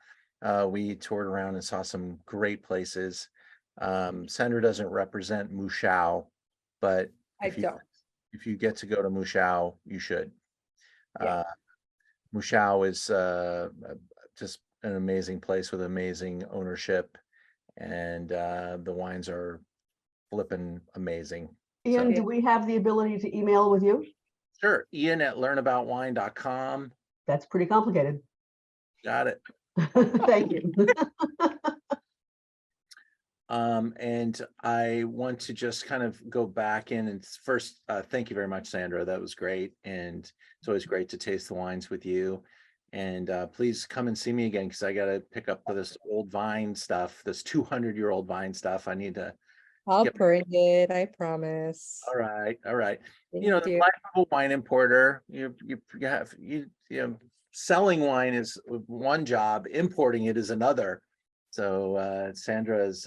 We toured around and saw some great places. Sandra doesn't represent Mushao, but I if you don't. if you get to go to Mushao, you should. Yeah. Mushao is just an amazing place with amazing ownership, and the wines are flipping amazing. Ian, So- do we have the ability to email with you? Sure, Ian@learnaboutwine.com. That's pretty complicated. Got it. Thank you. And I want to just kind of go back in and first, thank you very much, Sandra. That was great. And it's always great to taste the wines with you. And please come and see me again, because I got to pick up this old vine stuff, this 200-year-old vine stuff. I need to. I'll Yep. bring it, I promise. All right. All right. Thank You know, the you. life of a wine importer, you know, selling wine is one job, importing it is another. So Sandra is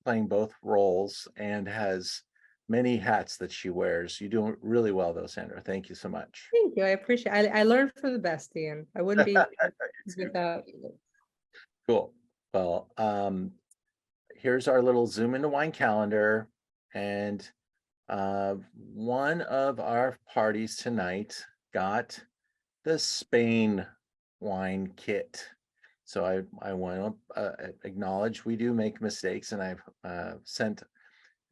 playing both roles and has many hats that she wears. You do really well though, Sandra. Thank you so much. Thank you, I appreciate, I learned from the best, Ian. I wouldn't be without you. Cool. Well, here's our little zoom into wine calendar, and one of our parties tonight got the Spain wine kit. So I want to acknowledge we do make mistakes, and I've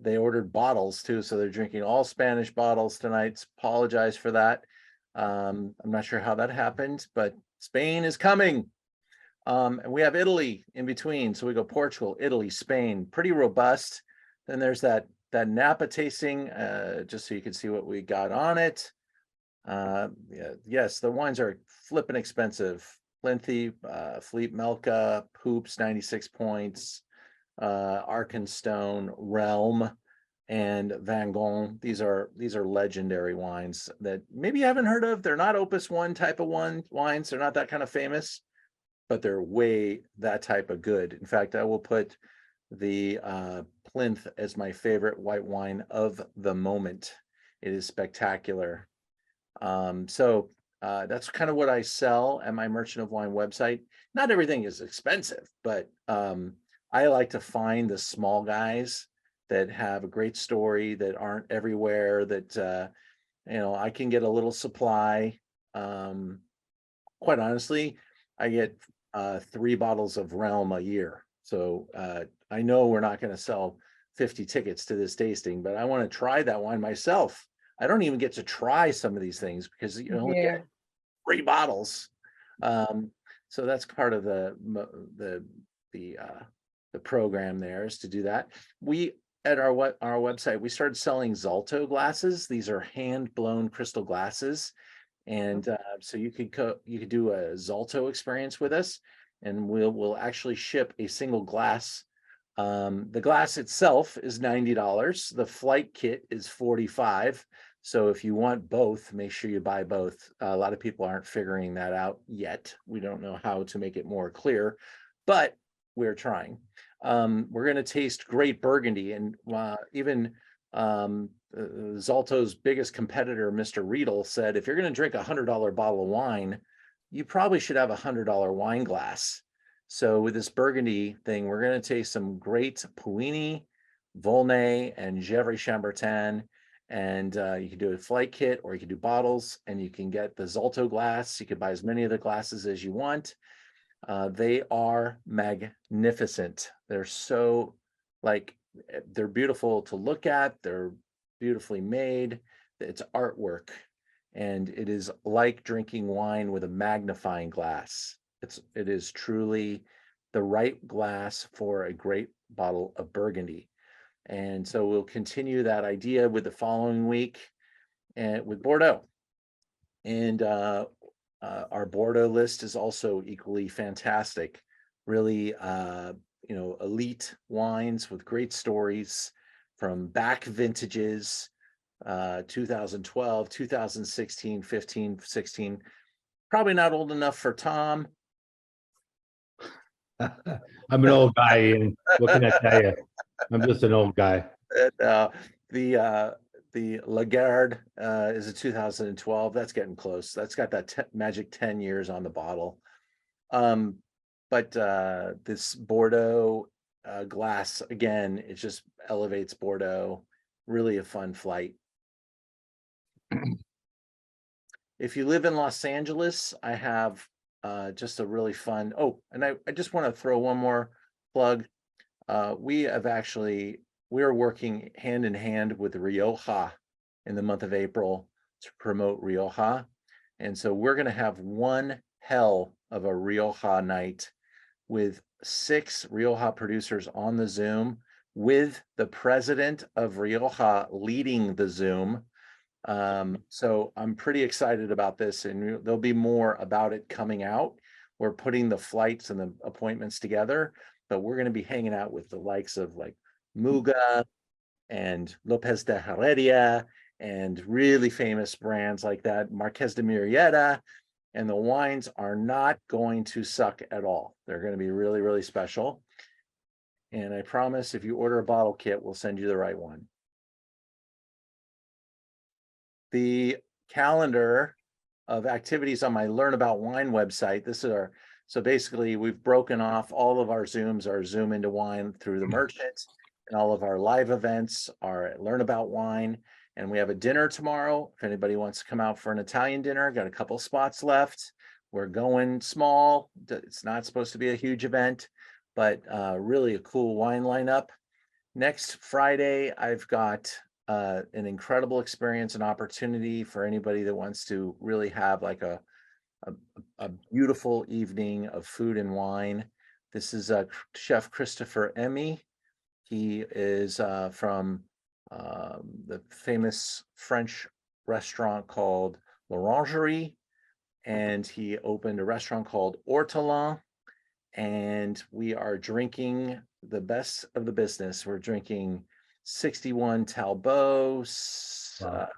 they ordered bottles too, so they're drinking all Spanish bottles tonight. Apologize for that. I'm not sure how that happened, but Spain is coming. And we have Italy in between. So we go Portugal, Italy, Spain, pretty robust. Then there's that Napa tasting, just so you can see what we got on it. Yes, the wines are flipping expensive. Plenty, Fleet Melka, Hoops, 96 points, Arkenstone, Realm, and Van Gogh. These are legendary wines that maybe you haven't heard of. They're not Opus One type of wines. They're not that kind of famous, but they're way that type of good. In fact, I will put the Plinth as my favorite white wine of the moment. It is spectacular. So that's kind of what I sell at my Merchant of Wine website. Not everything is expensive, but I like to find the small guys that have a great story, that aren't everywhere, that I can get a little supply. Quite honestly, I get 3 bottles of Realm a year. So I know we're not going to sell 50 tickets to this tasting, but I want to try that wine myself. I don't even get to try some of these things because you only get 3 bottles. So that's part of the program there, is to do that. We at our website, we started selling Zalto glasses. These are hand blown crystal glasses. And so you could do a Zalto experience with us, and we'll actually ship a single glass. The glass itself is $90. The flight kit is $45. So if you want both, make sure you buy both. A lot of people aren't figuring that out yet. We don't know how to make it more clear, but we're trying. We're going to taste great Burgundy, and even Zalto's biggest competitor, Mr. Riedel, said, if you're going to drink a $100 bottle of wine, you probably should have a $100 wine glass. So with this Burgundy thing, we're going to taste some great Puini, Volnay, and Gevrey Chambertin. And you can do a flight kit, or you can do bottles, and you can get the Zalto glass. You can buy as many of the glasses as you want. They are magnificent. They're so, they're beautiful to look at. They're beautifully made. It's artwork, and it is like drinking wine with a magnifying glass. It is truly the right glass for a great bottle of Burgundy. And so we'll continue that idea with the following week and with Bordeaux. And our Bordeaux list is also equally fantastic. Really, elite wines with great stories from back vintages, 2012, 2016, 15, 16. Probably not old enough for Tom. I'm an old guy, and what can I tell you? I'm just an old guy. The Lagarde is a 2012. That's getting close. That's got that magic 10 years on the bottle. But this Bordeaux glass, again, it just elevates Bordeaux. Really a fun flight. If you live in Los Angeles, I have just a really fun. Oh, and I just want to throw one more plug. We are working hand in hand with Rioja in the month of April to promote Rioja. And so we're going to have one hell of a Rioja night with 6 Rioja producers on the Zoom, with the president of Rioja leading the Zoom. So I'm pretty excited about this, and there'll be more about it coming out. We're putting the flights and the appointments together, but we're going to be hanging out with the likes of Muga and Lopez de Heredia and really famous brands like that, Marquez de Murrieta, and the wines are not going to suck at all. They're going to be really, really special. And I promise, if you order a bottle kit, we'll send you the right one. The calendar of activities on my Learn About Wine website. So basically we've broken off all of our Zooms, our Zoom into Wine through the Merchant, and all of our live events are Learn About Wine. And we have a dinner tomorrow. If anybody wants to come out for an Italian dinner, got a couple spots left. We're going small. It's not supposed to be a huge event, but really a cool wine lineup. Next Friday, I've got an incredible experience and opportunity for anybody that wants to really have a beautiful evening of food and wine. This is Chef Christopher Emmy. He is from the famous French restaurant called L'Orangerie, and he opened a restaurant called Ortolan, and we are drinking the best of the business. We're drinking 61 Talbot. Wow.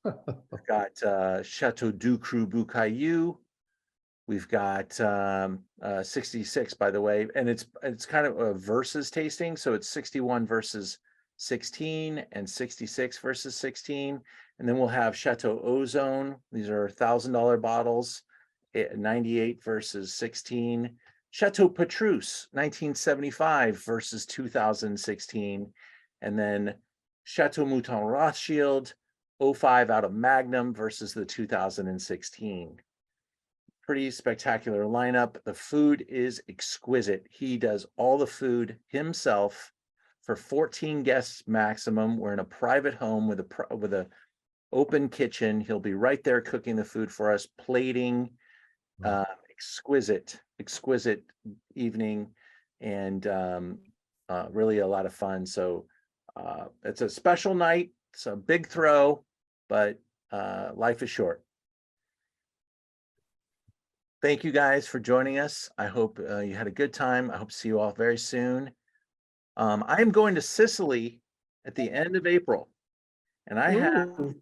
We've got Chateau du Cru Bucaillou. We've got 66, by the way, and it's kind of a versus tasting. So it's 61 versus 16 and 66 versus 16. And then we'll have Chateau Ozone. These are $1,000 bottles, 98 versus 16. Chateau Petrus, 1975 versus 2016. And then Chateau Mouton Rothschild, 05 out of Magnum versus the 2016. Pretty spectacular lineup. The food is exquisite. He does all the food himself for 14 guests maximum. We're in a private home with a open kitchen. He'll be right there cooking the food for us, plating. Exquisite evening, and really a lot of fun. So it's a special night. It's a big throw, but life is short. Thank you guys for joining us. I hope you had a good time. I hope to see you all very soon. I am going to Sicily at the end of April, and I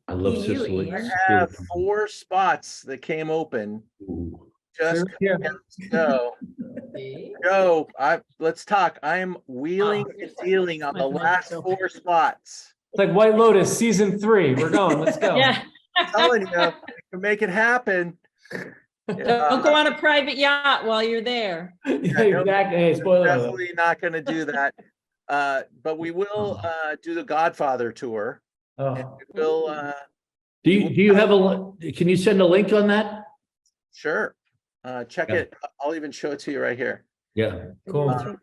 love Sicily. have 4 spots that came open. Ooh. Just Here. go. Let's talk. I am wheeling and dealing on the last 4 spots. It's like White Lotus season 3. We're going. Let's go. Yeah. I'm telling you, I can make it happen. Don't go on a private yacht while you're there. Yeah, exactly. Hey, spoiler alert. Definitely not going to do that. But we will do the Godfather tour. And Oh, we'll Do you have can you send a link on that? sure. Check Yeah. it. I'll even show it to you right here. Yeah. cool.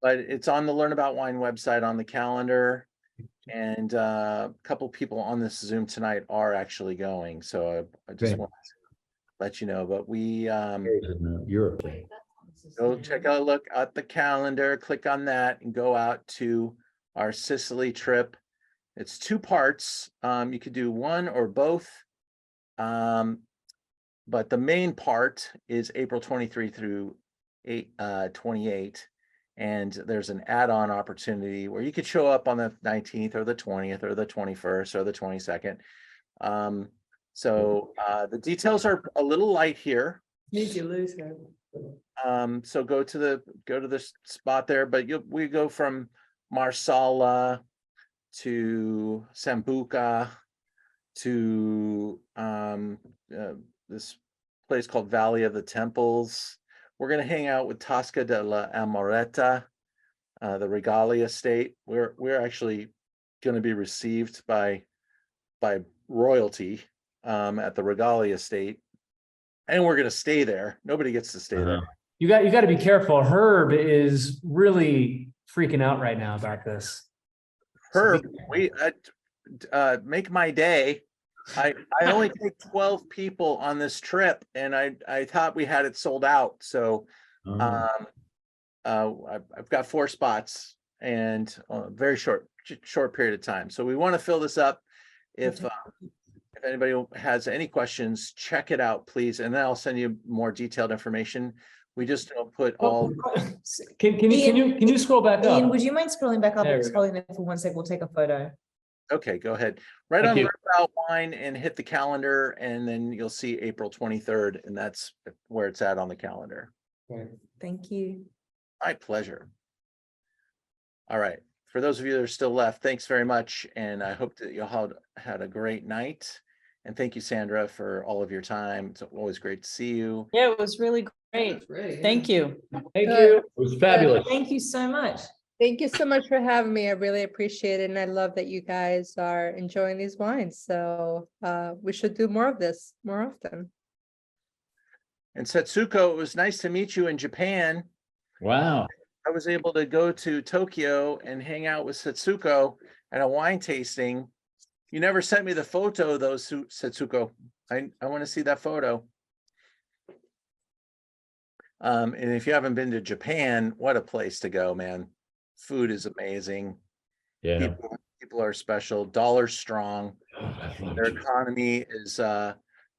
But it's on the Learn About Wine website on the calendar. And a couple people on this Zoom tonight are actually going. So I just Okay. want to let you know. But we In Europe. go check out a look at the calendar, click on that, and go out to our Sicily trip. It's 2 parts. You could do one or both. But the main part is April 23 through 28. And there's an add-on opportunity where you could show up on the 19th or the 20th or the 21st or the 22nd. So the details are a little light here. So go to the spot there, but we go from Marsala to Sambuca to this place called Valley of the Temples. We're going to hang out with Tasca della Amoretta, the Regali estate. We're actually going to be received by royalty at the Regali estate, and we're going to stay there. Nobody gets to stay there. You got to be careful. Herb is really freaking out right now about this. Herb, we make my day. I only take 12 people on this trip, and I thought we had it sold out. So I've got 4 spots and a very short period of time. So we want to fill this up. If anybody has any questions, check it out, please, and then I'll send you more detailed information. We just don't put all. Can you scroll back Ian, up? would you mind scrolling back up? There we go. Scrolling there for 1 sec. We'll take a photo. Okay, go ahead. Right Thank on you. Learn About Wine and hit the calendar, and then you'll see April 23rd, and that's where it's at on the calendar. Thank you. My pleasure. All right. For those of you that are still left, thanks very much. And I hope that you all had a great night. And thank you, Sandra, for all of your time. It's always great to see you. Yeah, it was really great. Thank you. Thank you. It was fabulous. Thank you so much. Thank you so much for having me. I really appreciate it. And I love that you guys are enjoying these wines. So we should do more of this more often. And Setsuko, it was nice to meet you in Japan. Wow. I was able to go to Tokyo and hang out with Setsuko at a wine tasting. You never sent me the photo though, Setsuko. I want to see that photo. And if you haven't been to Japan, what a place to go, man. Food is amazing. Yeah. People are special, dollar strong. Their economy is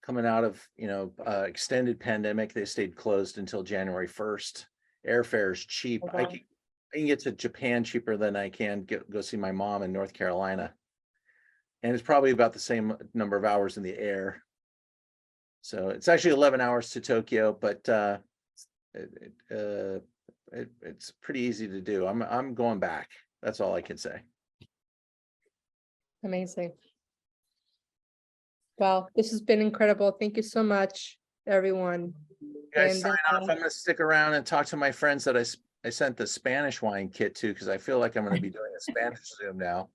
coming out of extended pandemic. They stayed closed until January 1st. Airfare is cheap. Oh, wow. I can get to Japan cheaper than I can go see my mom in North Carolina. And it's probably about the same number of hours in the air. So it's actually 11 hours to Tokyo, but it's pretty easy to do. I'm going back. That's all I can say. Amazing. Well, this has been incredible. Thank you so much, everyone. You guys And, sign off. I'm gonna stick around and talk to my friends that I sent the Spanish wine kit to, because I feel like I'm gonna be doing a Spanish Zoom now.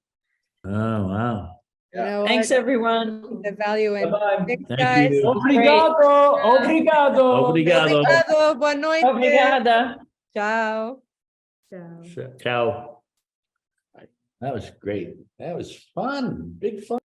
Oh, wow. You know Thanks, what? everyone. The value in. Bye-bye. Thanks, Thank guys. you. Obrigado, obrigado. Obrigado. Obrigado, boa noite. Obrigada. Ciao. Ciao. Ciao. That was great. That was fun. Big fun.